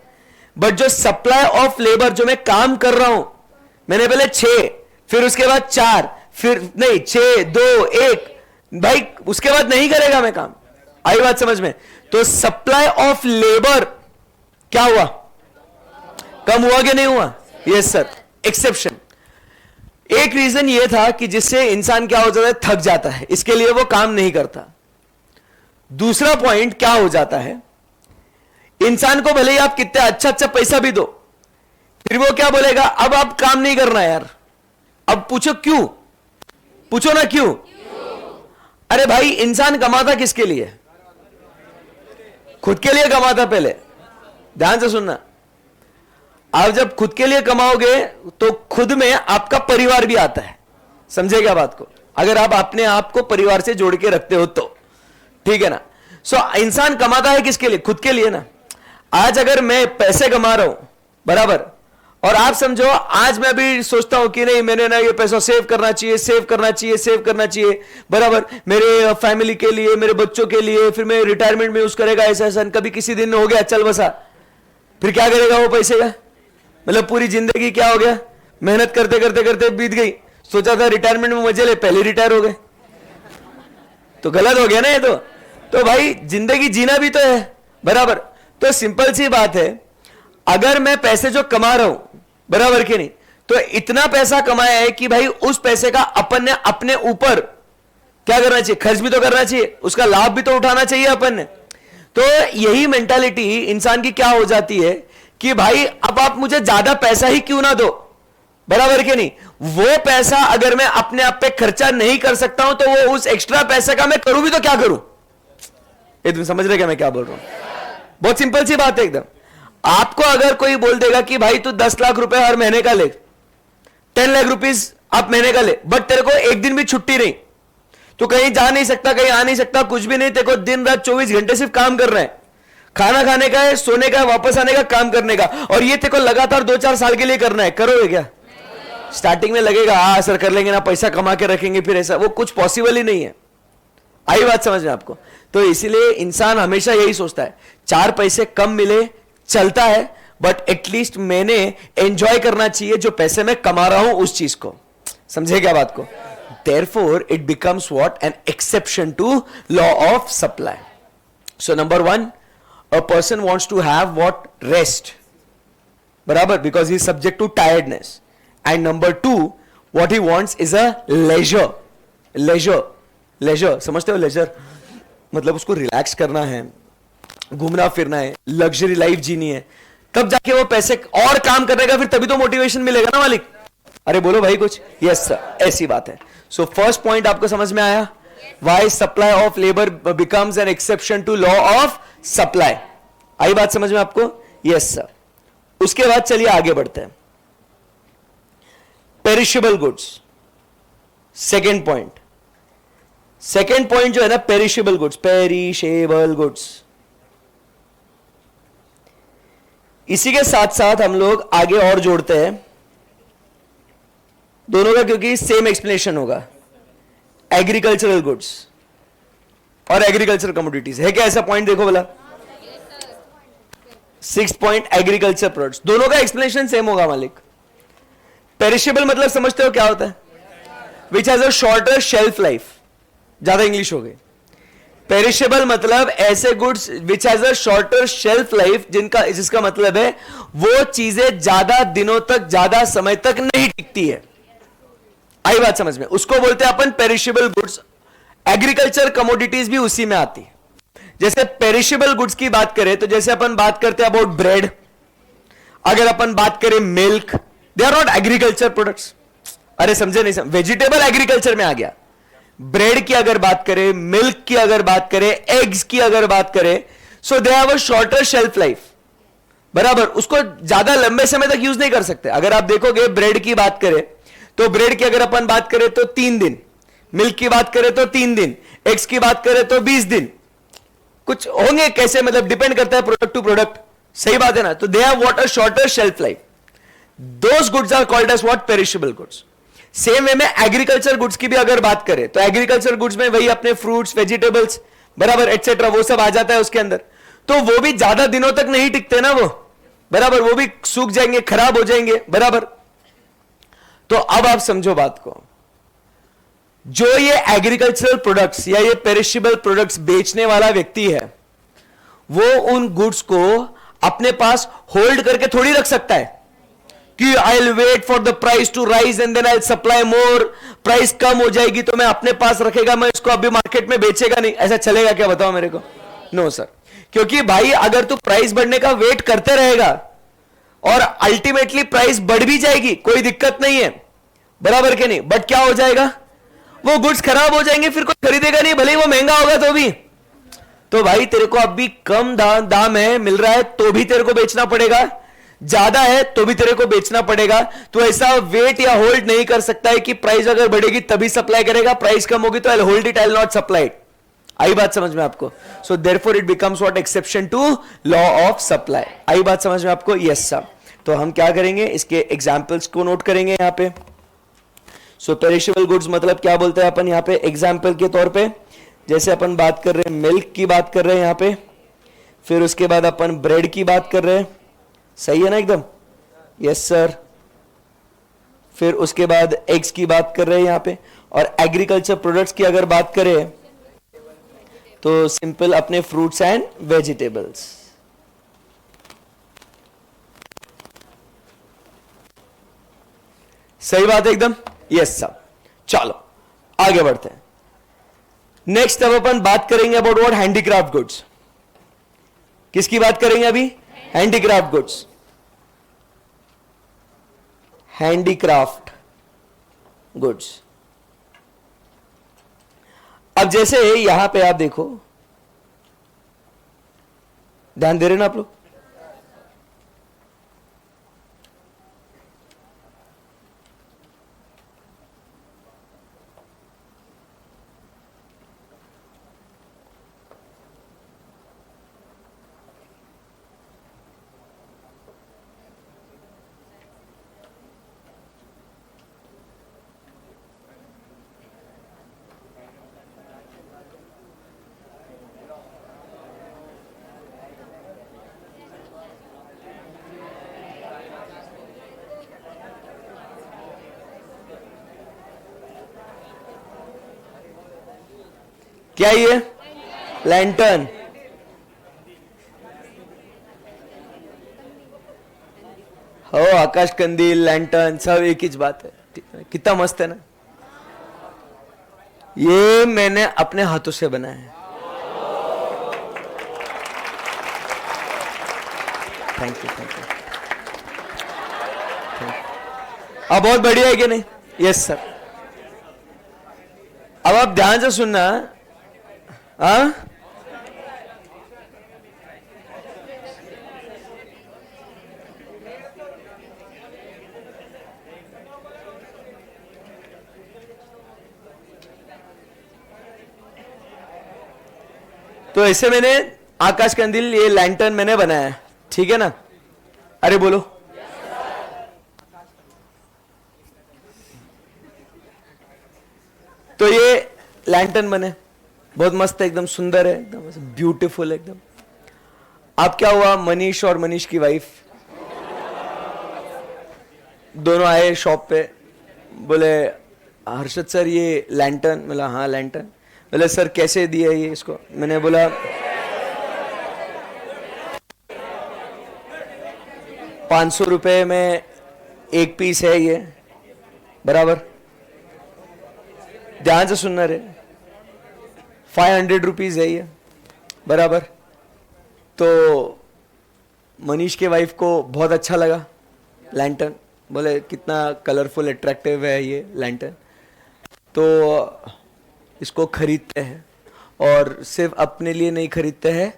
बट जो सप्लाई ऑफ लेबर, जो मैं काम कर रहा हूं, मैंने पहले 6, फिर उसके बाद 4, फिर नहीं 6, 2, 1, भाई उसके बाद नहीं करेगा मैं काम। आई बात समझ में? तो सप्लाई ऑफ लेबर क्या हुआ? कम हुआ कि नहीं हुआ? Yes sir. एक्सेप्शन। एक रीजन यह था कि जिससे इंसान क्या हो जाता है, थक जाता है, इसके लिए वो काम नहीं करता। दूसरा पॉइंट क्या हो जाता है, इंसान को भले ही आप कितना अच्छा पैसा भी दो, फिर वो क्या बोलेगा, अब आप काम नहीं करना यार। अब पूछो क्यों? पूछो ना क्यों? अरे भाई, इंसान कमाता किसके लिए? खुद के लिए कमाता पहले। ध्यान से सुनना। आप जब खुद के लिए कमाओगे तो खुद में आपका परिवार भी आता है। समझे क्या बात को? अगर आप अपने आप को परिवार से जोड़ के रखते हो तो, ठीक है ना? सो इंसान कमाता है किसके लिए? खुद के लिए ना। आज अगर मैं पैसे कमा रहा हूं, बराबर, और आप समझो आज मैं भी सोचता हूं कि नहीं, मैंने ना ये पैसा सेव करना चाहिए, सेव करना चाहिए, सेव करना चाहिए, बराबर, मेरे फैमिली के लिए, मेरे बच्चों के लिए, फिर मैं रिटायरमेंट में यूज करेगा, ऐसा ऐसा। कभी किसी दिन हो गया चल बसा, फिर क्या करेगा वो पैसे का? मतलब पूरी जिंदगी क्या हो गया, मेहनत करते करते करते बीत गई। सोचा था रिटायरमेंट में मजे ले, पहले रिटायर हो गए, तो गलत हो गया ना ये तो भाई जिंदगी जीना भी तो है, बराबर। तो सिंपल सी बात है, अगर मैं पैसे जो कमा रहा हूं, बराबर कि नहीं, तो इतना पैसा कमाया है कि भाई उस पैसे का अपन ने अपने ऊपर क्या करना चाहिए? खर्च भी तो करना चाहिए, उसका लाभ भी तो उठाना चाहिए अपन ने। तो यही मेंटालिटी इंसान की क्या हो जाती है कि भाई अब आप मुझे ज्यादा पैसा ही क्यों ना दो, बराबर के नहीं। वो पैसा अगर मैं अपने आप पे खर्चा नहीं कर सकता हूं, तो वो उस एक्स्ट्रा पैसे का मैं करूं भी तो क्या करूं? ये तुम समझ रहे क्या मैं क्या बोल रहा हूं? बहुत सिंपल सी बात है एकदम। आपको अगर कोई बोल देगा कि भाई तू 10 लाख रुपए हर महीने का ले, 10 लाख रुपीज आप महीने का ले, बट तेरे को एक दिन भी छुट्टी नहीं, तो कहीं जा नहीं सकता, कहीं आ नहीं सकता, कुछ भी नहीं, तेरे को दिन रात 24 घंटे सिर्फ काम करना है, खाना खाने का है, सोने का है, वापस आने का, काम करने का, और ये तेरे को लगातार 2-4 साल के लिए करना है, करोगे क्या? स्टार्टिंग में लगेगा हाँ सर कर लेंगे ना, पैसा कमा के रखेंगे, फिर ऐसा, वो कुछ पॉसिबल ही नहीं है। आई बात समझ में आपको? तो इसीलिए इंसान हमेशा यही सोचता है, 4 पैसे कम मिले चलता है, बट एटलीस्ट मैंने एंजॉय करना चाहिए जो पैसे मैं कमा रहा हूं उस चीज को। समझे क्या बात को? Therefore, it becomes what? An exception to law of supply. So number one, a person wants to have what? Rest. Barabar, because he is subject to tiredness. And number two, what he wants is a leisure. Leisure. समझते हो leisure? मतलब उसको relax करना है, घूमना फिरना है, luxury life जीनी है, तब जाके वो पैसे और काम करेगा, फिर तभी तो मोटिवेशन मिलेगा ना मालिक. अरे बोलो भाई कुछ. यस सर, ऐसी बात है. सो फर्स्ट पॉइंट आपको समझ में आया? Why supply of labour becomes an exception to law of supply. आई बात समझ में आपको? Yes sir. उसके बाद चलिए आगे बढ़ते हैं. पेरिशेबल गुड्स, सेकेंड पॉइंट जो है ना, पेरिशेबल गुड्स. इसी के साथ साथ हम लोग आगे और जोड़ते हैं दोनों का, क्योंकि सेम एक्सप्लेनेशन होगा. एग्रीकल्चरल गुड्स और एग्रीकल्चर कमोडिटीज है क्या? ऐसा पॉइंट देखो बोला. 6 पॉइंट एग्रीकल्चर प्रोडक्ट्स, दोनों का एक्सप्लेनेशन सेम होगा मालिक. पेरिशेबल मतलब समझते हो क्या होता है? Which has a shorter shelf life. ज्यादा इंग्लिश हो गई. पेरिशेबल मतलब ऐसे goods which has a shorter shelf life, जिसका मतलब है वो चीजें ज्यादा दिनों तक, ज्यादा समय तक नहीं टिकती है. आई बात समझ में? उसको बोलते हैं अपन पेरिशेबल गुड्स. एग्रीकल्चर कमोडिटीज भी उसी में आती है. जैसे पेरिशेबल गुड्स की बात करें तो जैसे अपन बात करते हैं अबाउट ब्रेड, अगर अपन बात करें milk, they are not agriculture products. अरे समझे नहीं? वेजिटेबल एग्रीकल्चर में आ गया. ब्रेड की अगर बात करें, मिल्क की अगर बात करें, एग्स की अगर बात करें, so they have a shorter shelf life. बराबर, उसको ज्यादा लंबे समय तक यूज नहीं कर सकते. अगर आप देखोगे ब्रेड की बात करें तो ब्रेड की अगर अपन बात करें तो 3 दिन, मिल्क की बात करें तो 3 दिन, एग्स की बात करें तो 20 दिन, कुछ होंगे कैसे, मतलब डिपेंड करता है प्रोडक्ट टू प्रोडक्ट. सही बात है ना? तो they have what a shorter shelf life. Those goods are called as what? Perishable goods. Same way में एग्रीकल्चर गुड्स की भी अगर बात करें तो एग्रीकल्चर गुड्स में वही अपने फ्रूट्स, वेजिटेबल्स, बराबर, एटसेट्रा, वो सब आ जाता है उसके अंदर. तो वो भी ज्यादा दिनों तक नहीं टिकते ना वो, बराबर, वो भी सूख जाएंगे, खराब हो जाएंगे. बराबर. तो अब आप समझो बात को. जो ये एग्रीकल्चरल प्रोडक्ट्स या ये पेरिशेबल प्रोडक्ट्स बेचने वाला व्यक्ति है, वो उन गुड्स को अपने पास होल्ड करके थोड़ी रख सकता है कि I will wait for the price to rise and then I will supply more. Price कम हो जाएगी तो मैं अपने पास रखेगा, मैं इसको अभी मार्केट में बेचेगा नहीं. ऐसा चलेगा क्या? बताओ मेरे को. No sir. क्योंकि भाई अगर तू प्राइस बढ़ने का वेट करते रहेगा और अल्टीमेटली प्राइस बढ़ भी जाएगी, कोई दिक्कत नहीं है, बराबर के नहीं, बट क्या हो जाएगा? वो गुड्स खराब हो जाएंगे, फिर कोई खरीदेगा नहीं, भले ही वो महंगा होगा तो भी. तो भाई तेरे को अभी कम दाम है, मिल रहा है तो भी तेरे को बेचना पड़ेगा, ज्यादा है तो भी तेरे को बेचना पड़ेगा. तो ऐसा वेट या होल्ड नहीं कर सकता है कि प्राइस अगर बढ़ेगी तभी सप्लाई करेगा, प्राइस कम होगी तो I hold it, I will not supply it. आई बात समझ में आपको? So therefore it becomes what? Exception to law of supply. आई बात समझ में आपको? Yes sir. तो हम क्या करेंगे, इसके एग्जाम्पल्स को नोट करेंगे यहां पे. सो पेरिशेबल गुड्स मतलब क्या बोलते हैं अपन यहां पे एग्जाम्पल के तौर पे? जैसे अपन बात कर रहे हैं मिल्क की बात कर रहे हैं यहां पे, फिर उसके बाद अपन ब्रेड की बात कर रहे हैं. सही है ना एकदम? Yes sir. फिर उसके बाद एग्स की बात कर रहे हैं यहां पे. और एग्रीकल्चर प्रोडक्ट्स की अगर बात करें तो सिंपल अपने फ्रूट्स एंड वेजिटेबल्स. सही बात है एकदम? Yes sir. चलो आगे बढ़ते हैं. नेक्स्ट अब अपन बात करेंगे अबाउट व्हाट? Handicraft goods. किसकी बात करेंगे अभी? Handicraft goods. Handicraft goods. अब जैसे यहां पे आप देखो, ध्यान दे रहे ना आप लोग? क्या ये? लैंटर्न। हो, आकाश कंदील, लैंटर्न सब एक ही बात है। कितना मस्त है ना। ये मैंने अपने हाथों से बनाया है। Thank you, thank you. अब बहुत बढ़िया है कि नहीं? Yes sir. अब आप ध्यान से सुनना। हाँ, तो ऐसे मैंने आकाश कंदील, ये लैंटर्न मैंने बनाया है, ठीक है ना? अरे बोलो। तो ये लैंटर्न बने, बहुत मस्त है, एकदम सुंदर है, एकदम ब्यूटीफुल है एकदम। अब क्या हुआ, मनीष और मनीष की वाइफ दोनों आए शॉप पे, बोले हर्षद सर ये लैंटर्न। बोला हाँ लैंटर्न। बोले सर कैसे दिया ये इसको? मैंने बोला 500 रुपए में एक पीस है ये, बराबर। ध्यान से सुनना रे, 500 रुपीज है ये, बराबर। तो मनीष के वाइफ को बहुत अच्छा लगा लैंटर्न, बोले कितना कलरफुल अट्रैक्टिव है ये लैंटर्न, तो इसको खरीदते हैं। और सिर्फ अपने लिए नहीं खरीदते हैं,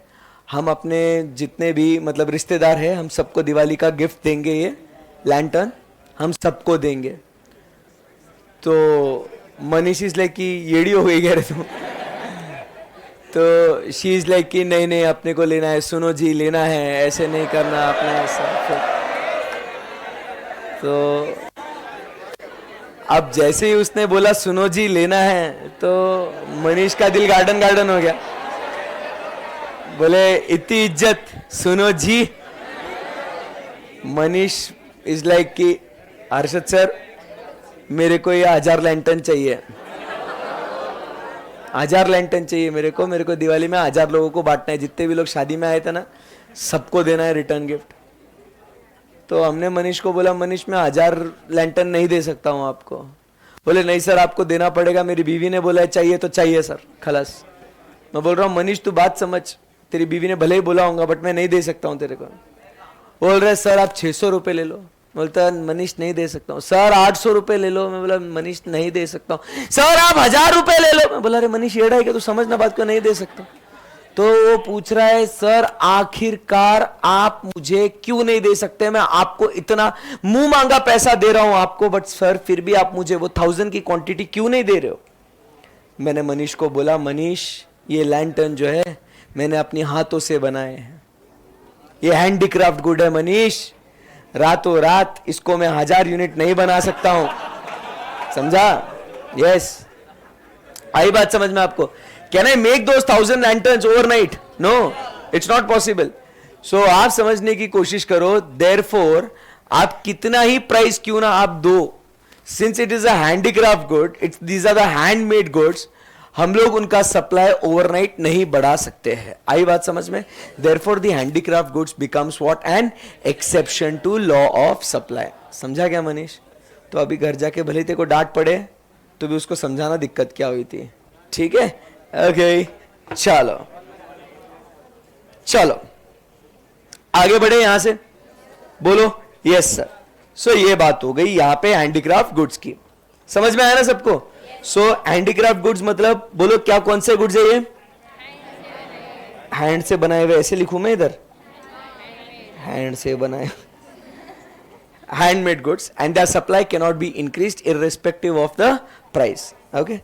हम अपने जितने भी मतलब रिश्तेदार हैं, हम सबको दिवाली का गिफ्ट देंगे, ये लैंटर्न हम सबको देंगे। तो मनीष इज लाइक कि येड़ी हो गई कह रहे तुम। तो शी इज लाइक कि नहीं नहीं अपने को लेना है, सुनो जी लेना है, ऐसे नहीं करना अपना ऐसा। तो अब जैसे ही उसने बोला सुनो जी लेना है, तो मनीष का दिल गार्डन गार्डन हो गया। बोले इतनी इज्जत, सुनो जी। मनीष इज लाइक कि हर्षद सर मेरे को ये 1000 लैंटर्न चाहिए, 1000 लैंटर्न चाहिए मेरे को दिवाली में 1000 लोगों को बांटना है, जितने भी लोग शादी में आए थे ना सबको देना है रिटर्न गिफ्ट। तो हमने मनीष को बोला मनीष मैं 1000 लैंटर्न नहीं दे सकता हूं आपको। बोले नहीं सर आपको देना पड़ेगा, मेरी बीवी ने बोला है चाहिए तो चाहिए सर, खलास। मैं बोल रहा हूँ मनीष तू बात समझ, तेरी बीवी ने भले ही बोला होगा बट मैं नहीं दे सकता हूँ तेरे को। बोल रहे सर आप 600 रुपये ले लो। बोलता मनीष नहीं दे सकता हूँ। सर 800 रुपये ले लो। मैं बोला मनीष नहीं दे सकता हूँ। सर आप 1000 रुपये ले लो। मैं बोला अरे मनीष येड़ा है क्या, तू समझना बात को, नहीं दे सकता। तो वो पूछ रहा है सर आखिरकार आप मुझे क्यों नहीं दे सकते, मैं आपको इतना मुंह मांगा पैसा दे रहा हूं आपको, बट सर फिर भी आप मुझे वो 1000 की क्वांटिटी क्यों नहीं दे रहे हो। मैंने मनीष को बोला मनीष ये लैंटर्न जो है मैंने अपने हाथों से बनाए हैं, ये हैंडीक्राफ्ट गुड है मनीष, रातों रात इसको मैं 1000 यूनिट नहीं बना सकता हूं, समझा? यस, आई बात समझ में आपको? Can I make those 1000 lanterns overnight? No, it's not possible. So आप समझने की कोशिश करो, therefore आप कितना ही प्राइस क्यों ना आप दो, since it is a handicraft good, these are the handmade goods, हम लोग उनका सप्लाई ओवरनाइट नहीं बढ़ा सकते हैं। आई बात समझ में? Therefore the handicraft goods becomes what? An exception to law of supply. समझा क्या मनीष? तो अभी घर जाके भले तेरे को डांट पड़े तो भी उसको समझाना दिक्कत क्या हुई थी, ठीक है? ओके, चलो चलो आगे बढ़े यहां से, बोलो यस सर। सो ये बात हो गई यहां पे हैंडीक्राफ्ट गुड्स की, समझ में आया ना सबको? सो हैंडीक्राफ्ट गुड्स मतलब बोलो क्या, कौन से गुड्स है ये? हैंड से बनाए हुए, ऐसे लिखूं मैं इधर, हैंड से बनाए, handmade goods, and their supply can not be increased irrespective of the price. Okay,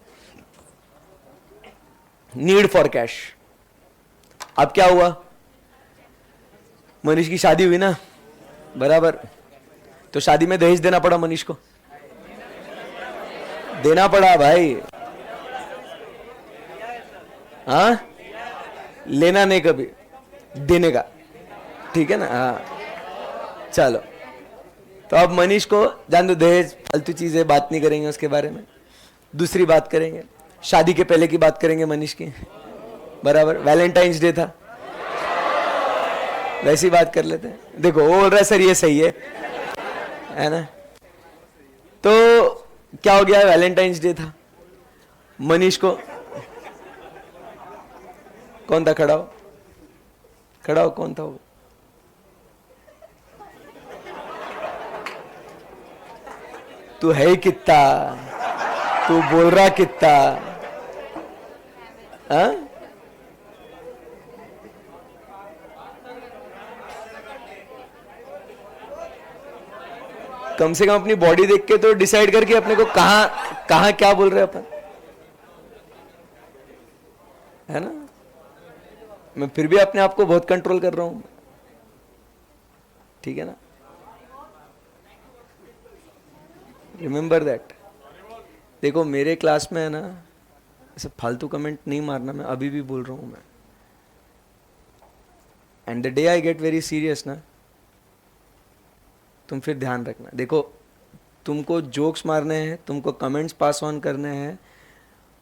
need for cash. अब क्या हुआ, मनीष की शादी हुई ना, बराबर, तो शादी में दहेज देना पड़ा मनीष को, देना पड़ा भाई, हाँ, लेना नहीं कभी, देने का, ठीक है ना? हाँ चलो, तो अब मनीष को जान दो, दहेज फालतू चीज है, बात नहीं करेंगे उसके बारे में। दूसरी बात करेंगे, शादी के पहले की बात करेंगे मनीष की, बराबर। वैलेंटाइंस डे था, वैसी बात कर लेते हैं। देखो वो बोल रहा है सर ये सही है ना। तो क्या हो गया, वैलेंटाइंस डे था, मनीष को कौन था, खड़ा हो, खड़ा हो, कौन था वो? तू है ही कितना, तू बोल रहा कितना, हाँ? कम से कम अपनी बॉडी देख के तो डिसाइड करके अपने को कहां कहां क्या बोल रहे अपन, है ना। मैं फिर भी अपने आप को बहुत कंट्रोल कर रहा हूं, ठीक है ना। Remember that. देखो मेरे क्लास में है ना, ऐसे फालतू कमेंट नहीं मारना, मैं अभी भी बोल रहा हूं मैं। And the day I get very serious ना, तुम फिर ध्यान रखना। देखो तुमको जोक्स मारने हैं, तुमको कमेंट्स पास ऑन करने हैं,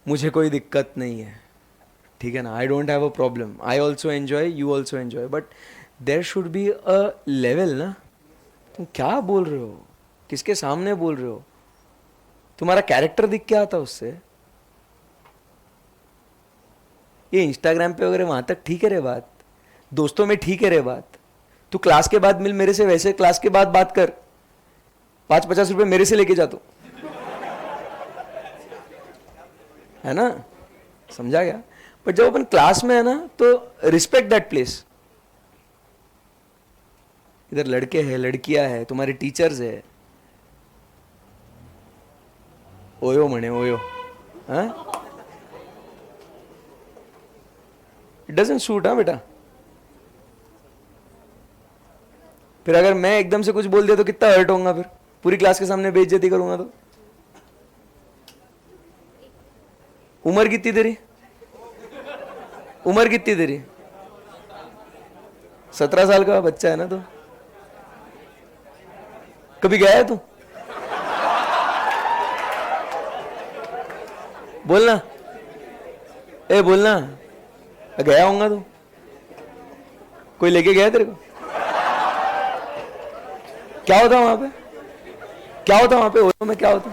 मुझे कोई दिक्कत नहीं है, ठीक है ना। I don't have a problem, I also enjoy, you also enjoy, but there should be a level ना। तुम क्या बोल रहे हो, किसके सामने बोल रहे हो, तुम्हारा कैरेक्टर दिख के आता उससे। ये इंस्टाग्राम पे वगैरह वहां तक ठीक है रे बात, दोस्तों में ठीक है रे बात। तू क्लास के बाद मिल मेरे से, वैसे क्लास के बाद बात कर, 5-50 रुपए मेरे से लेके जा तू, है ना, समझा गया। पर जब अपन क्लास में है ना, तो रिस्पेक्ट दैट प्लेस। इधर लड़के हैं, लड़कियां हैं, तुम्हारे टीचर्स है, ओयो मने ओयो, हाँ, इट डजंट सूट, हाँ बेटा। फिर अगर मैं एकदम से कुछ बोल दिया तो कितना हर्ट होगा, फिर पूरी क्लास के सामने बेइज्जती करूंगा तो। उम्र कितनी तेरी, उम्र कितनी तेरी? 17 साल का बच्चा है ना तो। कभी गया है तू? बोलना, ए बोलना, गया होगा तू, कोई लेके गया तेरे को? क्या होता वहां पे, क्या होता वहां पे, ओयो में क्या होता?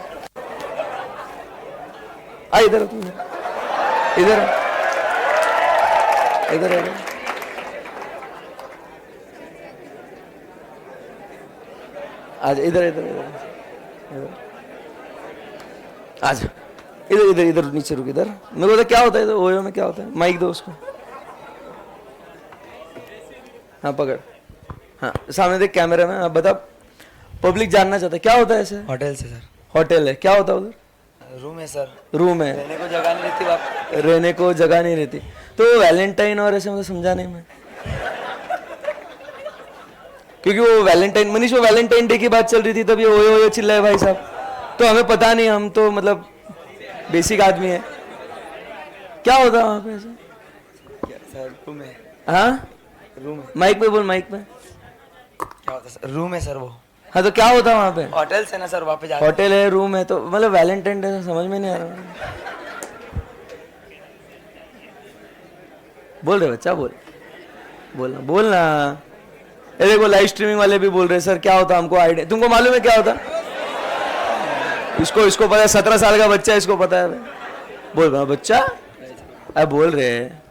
आ इधर, तू इधर, इधर इधर आज, इधर इधर इधर आज, इधर इधर इधर नीचे रुक, इधर। मेरे को तो क्या होता है ओयो में, क्या होता है? माइक दो उसको, हाँ पकड़, हाँ सामने देख कैमरा में। हाँ बता, पब्लिक जानना चाहता है क्या होता है ऐसे। होटल से सर। होटल है, क्या होता है उधर? रूम है सर। रूम है, रहने को जगह नहीं रहती, रहने को जगह नहीं रहती। तो वैलेंटाइन और ऐसे मुझे समझा नहीं मैं, क्योंकि वो वैलेंटाइन, मनीष वो वैलेंटाइन डे की बात चल रही थी, तब ये ओयो ओयो चिल्लाए भाई साहब। तो हमें पता नहीं, हम तो मतलब बेसिक आदमी है। क्या होता है वहां पे ऐसे? सर रूम है। हाँ रूम है। माइक पे बोल, माइक पे। क्या होता है सर? रूम है सर वो। हाँ तो क्या होता है वहां पे? होटल से ना सर, वहाँ पे जाते होटल है, रूम है, तो मतलब वैलेंटाइन डे समझ में नहीं आ रहा। बोल रहे बच्चा, बोल, बोलना बोलना। ये देखो लाइव स्ट्रीमिंग वाले भी बोल रहे सर क्या होता, हमको आइडिया, तुमको मालूम है क्या होता? इसको पता है, 17 साल का बच्चा है, इसको पता है। बोल रहा बच्चा, अब बोल रहे हैं,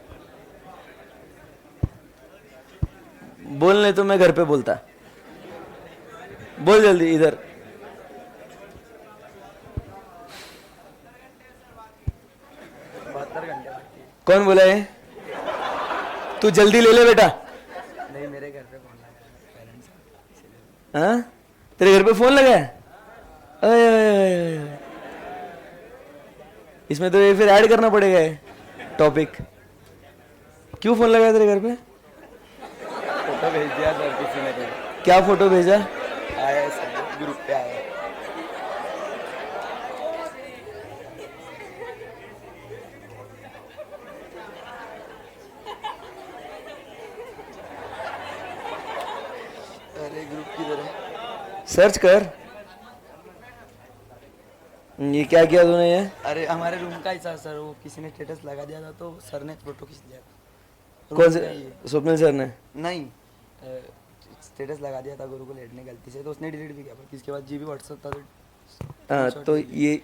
बोलने तो मैं घर पे बोलता। बोल जल्दी इधर। कौन बोला है? तू जल्दी ले ले बेटा। नहीं, मेरे घर पे फोन लगा है, पेरेंट्स। हाँ तेरे घर पे फोन लगा है? अरे, इसमें तो ये फिर ऐड करना पड़ेगा टॉपिक। क्यों फोन लगा है तेरे घर पे? फोटो भेज दिया सर किसी ने तो। क्या फोटो भेजा? आया है सर, ग्रुप पे आया है। अरे ग्रुप किधर है? सर्च कर। ये क्या किया तूने ये? अरे हमारे रूम का हिस्सा सर, वो किसी ने स्टेटस लगा दिया था तो सर ने फोटो खींच लिया था। कौन रूम का से ये- स्वप्निल सर ने? नहीं, स्टेटस लगा दिया था गुरुकुल हेड ने गलती से, तो उसने डिलीट भी किया, पर इसके बाद जी भी व्हाट्सएप था तो हाँ, screenshot तो ले लिया। ये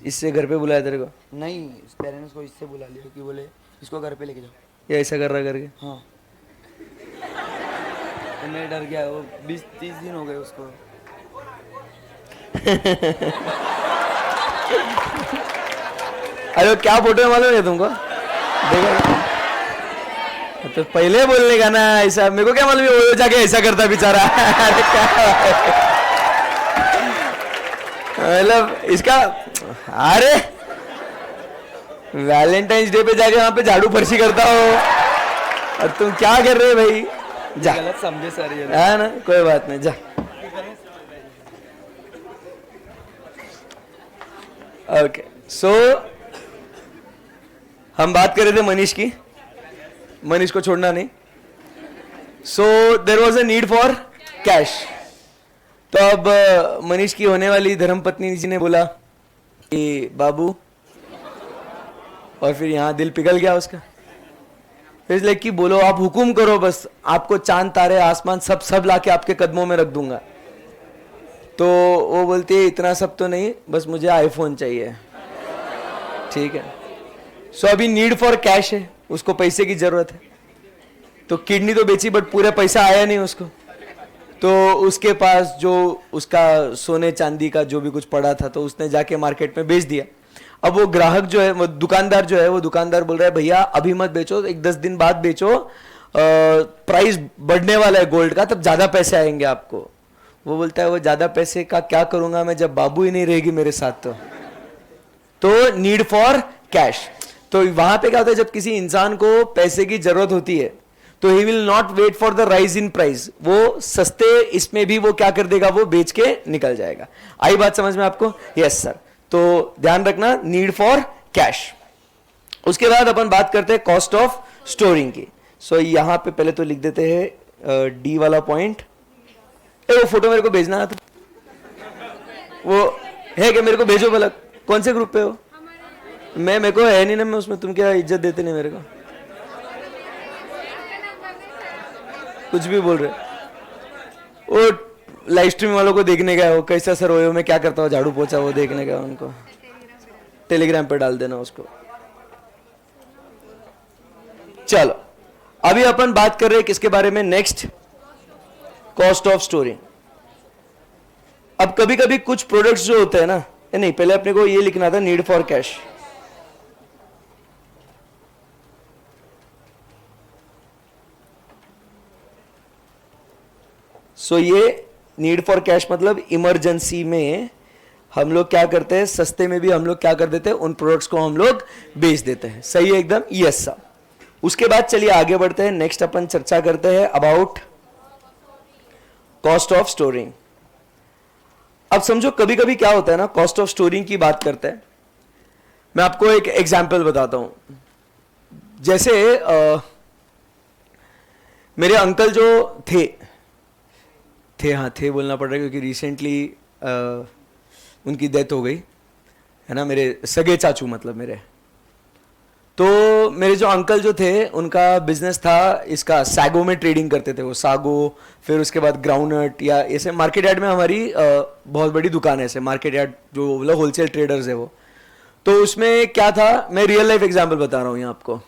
इससे घर पे बुलाया तेरे को नहीं, पेरेंट्स को इससे बुला लिया कि बोले इसको घर पे लेके जाओ। या ऐसा कर रहा करके? हाँ, तो मैं डर गया, वो 20-30 दिन हो गए उसको। अरे वो क्या फोटो है मालूम है तुमको? देखो तो पहले बोलने का ना ऐसा, मेरे को क्या मालूम है वो जाके ऐसा करता बेचारा। अरे क्या मतलब इसका, अरे वैलेंटाइंस डे पे जाके वहां पे झाड़ू फर्शी करता हो और तुम क्या कर रहे हो भाई? जा, गलत समझे सर ये। है ना, कोई बात नहीं, जा। ओके, सो हम बात कर रहे थे मनीष की, मनीष को छोड़ना नहीं। So there was a need for cash. तो अब मनीष की होने वाली धर्मपत्नी जी ने बोला कि बाबू, और फिर यहाँ दिल पिघल गया उसका। फिर लाइक कि बोलो, आप हुकुम करो, बस आपको चांद तारे आसमान सब सब लाके आपके कदमों में रख दूंगा। तो वो बोलती है इतना सब तो नहीं, बस मुझे आईफोन चाहिए। ठीक है, सो अभी नीड फॉर कैश है, उसको पैसे की जरूरत है। तो किडनी तो बेची बट पूरा पैसा आया नहीं उसको। तो उसके पास जो उसका सोने चांदी का जो भी कुछ पड़ा था तो उसने जाके मार्केट में बेच दिया। अब वो ग्राहक जो है, वो दुकानदार जो है, वो दुकानदार बोल रहा है भैया अभी मत बेचो, एक 10 दिन बाद बेचो, प्राइस बढ़ने वाला है गोल्ड का, तब ज्यादा पैसे आएंगे आपको। वो बोलता है वो ज्यादा पैसे का क्या करूंगा मैं जब बाबू ही नहीं रहेगी मेरे साथ। तो नीड फॉर कैश। तो वहां पे क्या होता है, जब किसी इंसान को पैसे की जरूरत होती है तो he will not wait for the rise in price, वो सस्ते इसमें भी वो क्या कर देगा, वो बेच के निकल जाएगा। आई बात समझ में आपको? Yes sir. तो ध्यान रखना, नीड फॉर कैश। उसके बाद अपन बात करते हैं कॉस्ट ऑफ स्टोरिंग की। सो यहां पे पहले तो लिख देते हैं डी वाला पॉइंट। वो फोटो मेरे को भेजना है, तो वो है क्या, मेरे को भेजो भला। कौन से ग्रुप पे हो? मैं, मेरे को है नहीं ना, मैं उसमें, तुम क्या इज्जत देते नहीं मेरे को, कुछ भी बोल रहे। वो लाइव स्ट्रीम वालों को देखने का है, वो कैसा सर हो, मैं क्या करता हूँ झाड़ू पोछा, वो देखने का उनको टेलीग्राम पे डाल देना उसको। चलो अभी अपन बात कर रहे हैं किसके बारे में, नेक्स्ट कॉस्ट ऑफ स्टोरिंग। अब कभी कभी कुछ प्रोडक्ट्स जो होते हैं ना, नहीं पहले अपने को ये लिखना था नीड फॉर कैश। सो ये नीड फॉर कैश मतलब इमरजेंसी में हम लोग क्या करते हैं, सस्ते में भी हम लोग क्या कर देते हैं, उन प्रोडक्ट्स को हम लोग बेच देते हैं। सही है एकदम? Yes sir. उसके बाद चलिए आगे बढ़ते हैं, नेक्स्ट अपन चर्चा करते हैं अबाउट कॉस्ट ऑफ स्टोरिंग। अब समझो कभी कभी क्या होता है ना, कॉस्ट ऑफ स्टोरिंग की बात करते हैं, मैं आपको एक एग्जाम्पल बताता हूं। जैसे मेरे अंकल जो थे हाँ थे बोलना पड़ रहा है क्योंकि रिसेंटली उनकी डेथ हो गई है ना, मेरे सगे चाचू मतलब मेरे। तो मेरे जो अंकल जो थे उनका बिजनेस था इसका, सैगो में ट्रेडिंग करते थे वो, सागो, फिर उसके बाद ग्राउंडनट, या ऐसे मार्केट यार्ड में हमारी बहुत बड़ी दुकान है ऐसे, मार्केट यार्ड जो मतलब होलसेल ट्रेडर्स है वो। तो उसमें क्या था, मैं रियल लाइफ एग्जाम्पल बता रहा हूँ यहाँ आपको।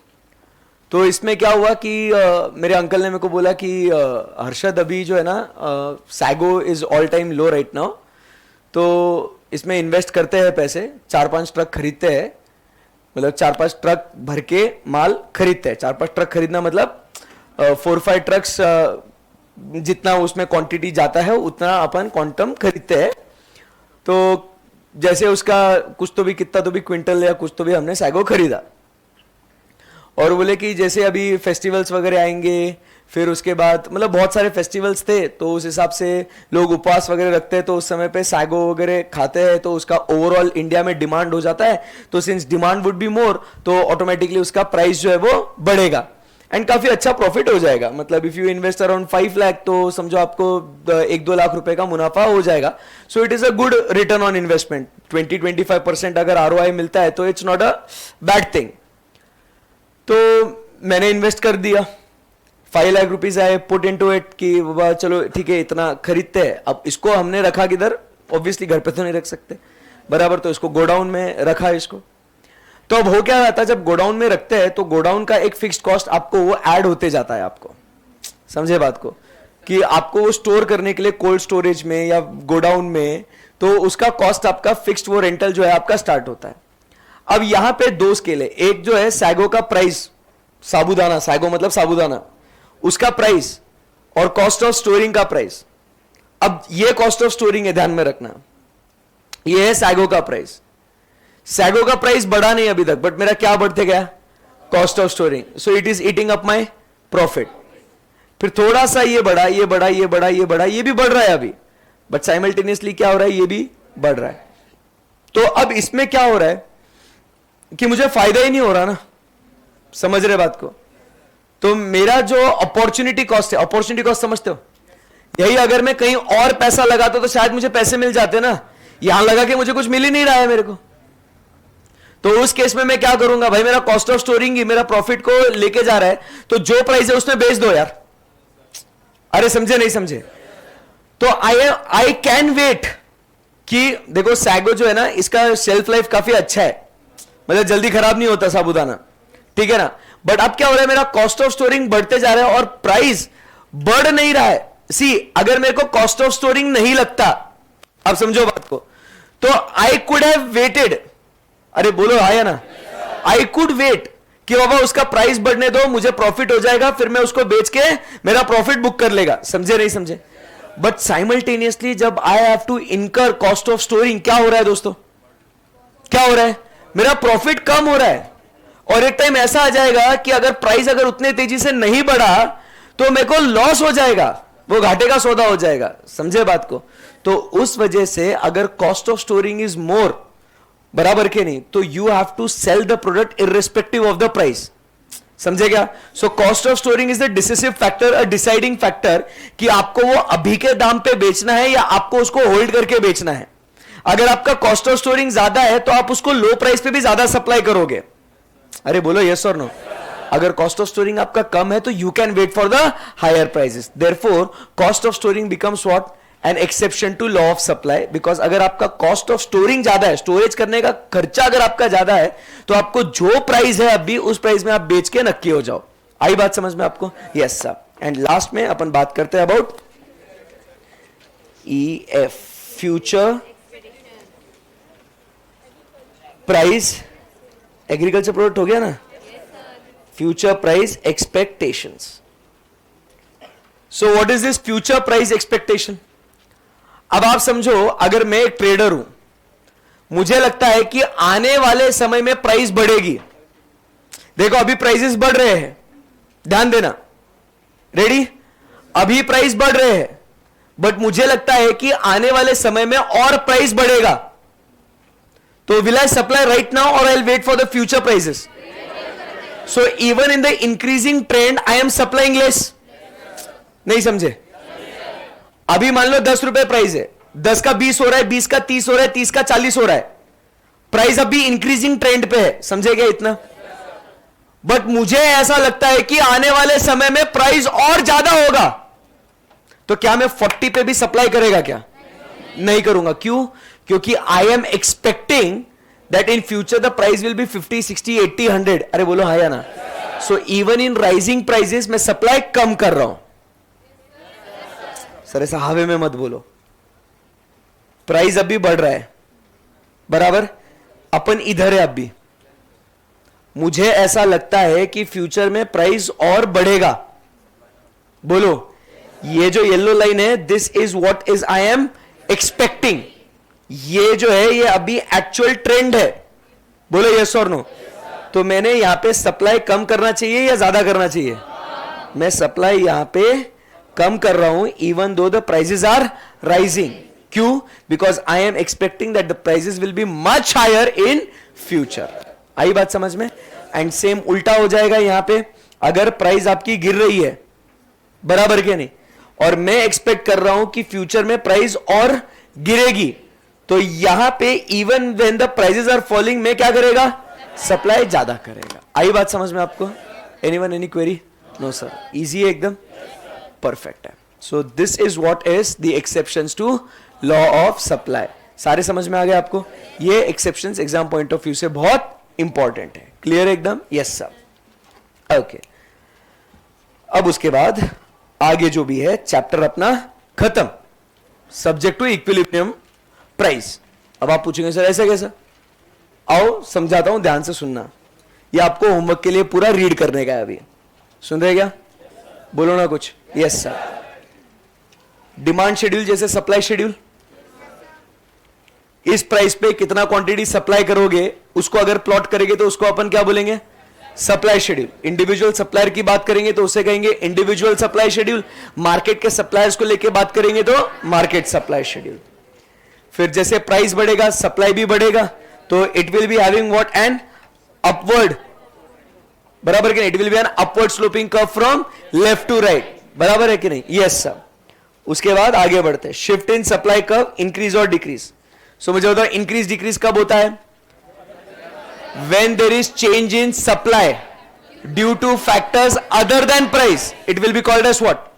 तो इसमें क्या हुआ कि मेरे अंकल ने मेरे को बोला कि हर्षद अभी जो है ना, sago is all time low right now, तो इसमें इन्वेस्ट करते हैं पैसे, 4-5 ट्रक खरीदते हैं, मतलब 4-5 ट्रक भर के माल खरीदते हैं। 4-5 ट्रक खरीदना मतलब 4-5 ट्रक्स, जितना उसमें क्वांटिटी जाता है उतना अपन क्वांटम खरीदते हैं। तो जैसे उसका कुछ तो भी, कितना तो भी क्विंटल या कुछ तो भी हमने सैगो खरीदा, और बोले कि जैसे अभी फेस्टिवल्स वगैरह आएंगे, फिर उसके बाद मतलब बहुत सारे फेस्टिवल्स थे तो उस हिसाब से लोग उपवास वगैरह रखते हैं, तो उस समय पे सैगो वगैरह खाते हैं, तो उसका ओवरऑल इंडिया में डिमांड हो जाता है। तो since demand would be more, तो ऑटोमेटिकली उसका प्राइस जो है वो बढ़ेगा, एंड काफी अच्छा प्रॉफिट हो जाएगा. मतलब if you invest around 5 lakh तो समझो आपको 1-2 लाख रुपए का मुनाफा हो जाएगा. So it is a good return on investment. 20-25% अगर ROI मिलता है तो it's not a bad thing. तो मैंने इन्वेस्ट कर दिया, 5 लाख रुपीज आए, पुट इनटू इट कि बाबा चलो ठीक है इतना खरीदते हैं. अब इसको हमने रखा किधर? ऑब्वियसली घर पे तो नहीं रख सकते बराबर, तो इसको गोडाउन में रखा इसको. तो अब हो क्या जाता है, जब गोडाउन में रखते हैं तो गोडाउन का एक फिक्स्ड कॉस्ट आपको वो ऐड होते जाता है. आपको समझे बात को, कि आपको वो स्टोर करने के लिए कोल्ड स्टोरेज में या गोडाउन में, तो उसका कॉस्ट आपका फिक्स्ड, वो रेंटल जो है आपका स्टार्ट होता है. अब यहां पे 2 स्केल है. एक जो है सैगो का प्राइस, साबूदाना, सैगो मतलब साबूदाना, उसका प्राइस, और कॉस्ट ऑफ स्टोरिंग का प्राइस. अब ये कॉस्ट ऑफ स्टोरिंग है, ध्यान में रखना. ये है सैगो का प्राइस. सैगो का प्राइस बढ़ा नहीं अभी तक, बट मेरा क्या बढ़ते गया? Cost of storing. So it is eating up my profit. फिर थोड़ा सा ये बढ़ा, ये बढ़ा, ये बढ़ा, ये बढ़ा, ये भी बढ़ रहा है अभी, बट साइमल्टेनियसली क्या हो रहा है? ये भी बढ़ रहा है. तो अब इसमें क्या हो रहा है कि मुझे फायदा ही नहीं हो रहा ना. समझ रहे बात को? तो मेरा जो अपॉर्चुनिटी कॉस्ट है, अपॉर्चुनिटी कॉस्ट समझते हो? यही अगर मैं कहीं और पैसा लगाता तो शायद मुझे पैसे मिल जाते ना. यहां लगा के मुझे कुछ मिल ही नहीं रहा है मेरे को. तो उस केस में मैं क्या करूंगा भाई? मेरा कॉस्ट ऑफ स्टोरिंग ही मेरा प्रॉफिट को लेके जा रहा है, तो जो प्राइस है उसमें बेच दो यार. अरे समझे नहीं समझे? तो आई कैन वेट कि देखो सैगो जो है ना, इसका शेल्फ लाइफ काफी अच्छा है, मतलब जल्दी खराब नहीं होता साबूदाना, ठीक है ना. बट अब क्या हो रहा है, मेरा कॉस्ट ऑफ स्टोरिंग बढ़ते जा रहा है और प्राइस बढ़ नहीं रहा है. सी, अगर मेरे को कॉस्ट ऑफ स्टोरिंग नहीं लगता, अब समझो बात को, तो आई कुड हैव वेटेड. अरे बोलो आया ना. आई कुड वेट कि बाबा उसका प्राइस बढ़ने दो, मुझे प्रॉफिट हो जाएगा, फिर मैं उसको बेच के मेरा प्रॉफिट बुक कर लेगा. समझे नहीं समझे? बट साइमल्टेनियसली जब I have to incur cost of storing, क्या हो रहा है दोस्तों? क्या हो रहा है? मेरा प्रॉफिट कम हो रहा है. और एक टाइम ऐसा आ जाएगा कि अगर प्राइस अगर उतने तेजी से नहीं बढ़ा तो मेरे को लॉस हो जाएगा, वो घाटे का सौदा हो जाएगा. समझे बात को? तो उस वजह से अगर cost of storing is more, बराबर के नहीं, तो you have to sell the product irrespective of the price. समझे क्या? So cost of storing is the decisive factor, a deciding factor, कि आपको वो अभी के दाम पे बेचना है या आपको उसको होल्ड करके बेचना है. अगर आपका कॉस्ट ऑफ स्टोरिंग ज्यादा है तो आप उसको लो प्राइस पे भी ज्यादा सप्लाई करोगे. अरे बोलो यस और नो. अगर कॉस्ट ऑफ स्टोरिंग आपका कम है तो you can wait for the higher prices. Therefore cost of storing becomes what? An exception to law of supply. Because अगर आपका कॉस्ट ऑफ स्टोरिंग ज्यादा है, स्टोरेज करने का खर्चा अगर आपका ज्यादा है, तो आपको जो प्राइस है अभी उस प्राइस में आप बेच के नक्की हो जाओ. आई बात समझ में आपको? Yes sir. एंड लास्ट में अपन बात करते हैं about EF, future price. Agriculture product हो गया ना? Future price expectations. So what is this future price expectation? अब आप समझो, अगर मैं एक ट्रेडर हूं, मुझे लगता है कि आने वाले समय में प्राइस बढ़ेगी. देखो अभी प्राइसेस बढ़ रहे हैं, ध्यान देना, रेडी? अभी प्राइस बढ़ रहे हैं, बट मुझे लगता है कि आने वाले समय में और प्राइस बढ़ेगा. तो will I supply right now or I'll wait for the future prices? So even in the increasing trend, I am supplying less. नहीं समझे? अभी मान लो 10 रुपए प्राइस है, 10 का 20 हो रहा है, 20 का 30 हो रहा है, 30 का 40 हो रहा है. प्राइस अभी इंक्रीजिंग ट्रेंड पे है. समझे क्या इतना? बट मुझे ऐसा लगता है कि आने वाले समय में प्राइस और ज्यादा होगा. तो क्या मैं 40 पे भी सप्लाई करेगा क्या? नहीं करूंगा. क्यों? क्योंकि आई am expecting that in future the price will be 50, 60, 80, 100. अरे बोलो हाँ या ना? So even in rising prices मैं सप्लाई कम कर रहा हूं. सर ऐसा हवे में मत बोलो. प्राइस अभी बढ़ रहा है, बराबर, अपन इधर है अभी. मुझे ऐसा लगता है कि फ्यूचर में प्राइस और बढ़ेगा. बोलो, ये जो येलो लाइन है, this is what is I am expecting. ये जो है ये अभी एक्चुअल ट्रेंड है. बोलो यस और नो. तो मैंने यहां पे सप्लाई कम करना चाहिए या ज्यादा करना चाहिए? मैं सप्लाई यहां पे कम कर रहा हूं, even though the prices are rising. क्यों? Because I am expecting that the prices will be much higher in future. आई बात समझ में? एंड सेम उल्टा हो जाएगा यहां पे. अगर प्राइस आपकी गिर रही है, बराबर के नहीं, और मैं एक्सपेक्ट कर रहा हूं कि फ्यूचर में प्राइस और गिरेगी, तो यहां पे even when the prices are falling में क्या करेगा, सप्लाई ज्यादा करेगा। आई बात समझ में आपको? Anyone any query? No sir, easy है एकदम, परफेक्ट है। So this is what is the exceptions to law of supply. सारे समझ में आ गए आपको? ये exceptions exam point of view से बहुत इंपॉर्टेंट है। क्लियर एकदम? Yes sir. ओके, अब उसके बाद आगे जो भी है चैप्टर अपना खत्म, सब्जेक्ट टू इक्विलिब्रियम प्राइस। अब आप पूछेंगे सर ऐसा कैसा? आओ समझाता हूं, ध्यान से सुनना। ये आपको होमवर्क के लिए पूरा रीड करने का है। अभी सुन रहे क्या? बोलो ना कुछ। Yes sir. डिमांड शेड्यूल जैसे सप्लाई शेड्यूल, इस प्राइस पे कितना क्वांटिटी सप्लाई करोगे उसको अगर प्लॉट करेंगे तो उसको अपन क्या बोलेंगे? Supply schedule. इंडिविजुअल सप्लायर की बात करेंगे तो उसे कहेंगे इंडिविजुअल सप्लाई शेड्यूल। मार्केट के सप्लायर्स को लेके बात करेंगे तो मार्केट सप्लाई शेड्यूल। फिर जैसे प्राइस बढ़ेगा सप्लाई भी बढ़ेगा, तो it will be having what? An upward, बराबर कि नहीं? It will be an upward sloping curve from left to right, बराबर है कि नहीं? Yes sir. उसके बाद आगे बढ़ते हैं, shift in supply curve, increase और डिक्रीज। सो मुझे बताओ इंक्रीज डिक्रीज कब होता है? when there is change in supply due to factors other than price, it will be called as what?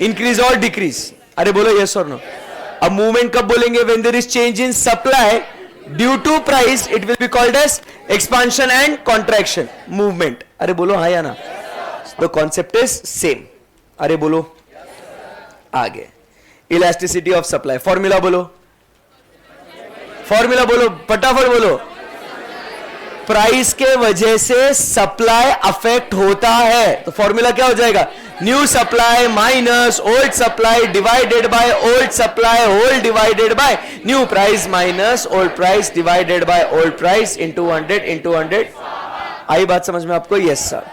Increase or decrease? अरे बोलो yes or no? अब movement कब बोलेंगे? when there is change in supply due to price, it will be called as expansion and contraction movement. अरे बोलो हाँ या ना? The concept is same. अरे बोलो आगे, elasticity of supply, फॉर्मूला बोलो, फॉर्मूला बोलो, फटाफट बोलो। प्राइस के वजह से सप्लाई अफेक्ट होता है, तो फॉर्मूला क्या हो जाएगा? New supply minus old supply divided by old supply whole divided by new price minus old price divided by old price into 100। आई बात समझ में आपको? Yes sir.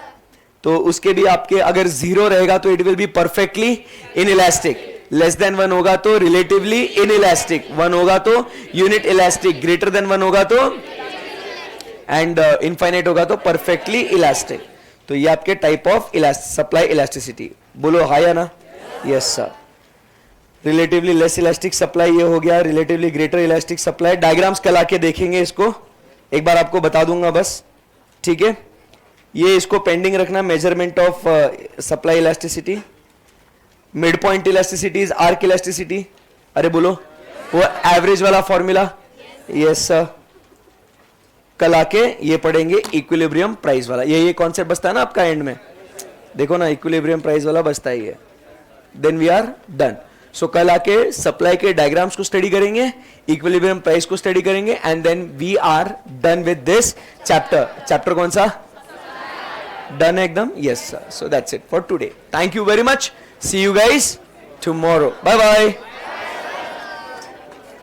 तो उसके भी आपके अगर जीरो रहेगा तो it will be perfectly inelastic, less than 1 होगा तो रिलेटिवली इनइलास्टिक, 1 होगा तो यूनिट इलास्टिक, ग्रेटर देन 1 होगा तो एंड इनफाइनाइट होगा तो परफेक्टली इलास्टिक। तो ये आपके टाइप ऑफ सप्लाई इलास्टिसिटी। बोलो हाँ या ना? Yes sir. Relatively less elastic supply ये हो गया, relatively greater elastic supply. Diagrams कल आके देखेंगे, इसको एक बार आपको बता दूंगा बस, ठीक है? ये इसको पेंडिंग रखना, measurement of supply elasticity. Mid point elasticity is arc elasticity. अरे बोलो वो एवरेज वाला फॉर्मूला। Yes sir. कल आके ये पढ़ेंगे इक्विलिब्रियम प्राइस वाला। ये कॉन्सेप्ट बचता है ना आपका एंड में, देखो ना इक्विलिब्रियम प्राइस वाला बचता ही है। Then we are done. So कल आके सप्लाई के डायग्राम्स को स्टडी करेंगे, इक्विलिब्रियम प्राइस को स्टडी करेंगे, and then we are done with this chapter. Chapter कौन सा? डन एकदम? Yes sir. So that's it for today. Thank you very much. See you guys tomorrow. Bye bye.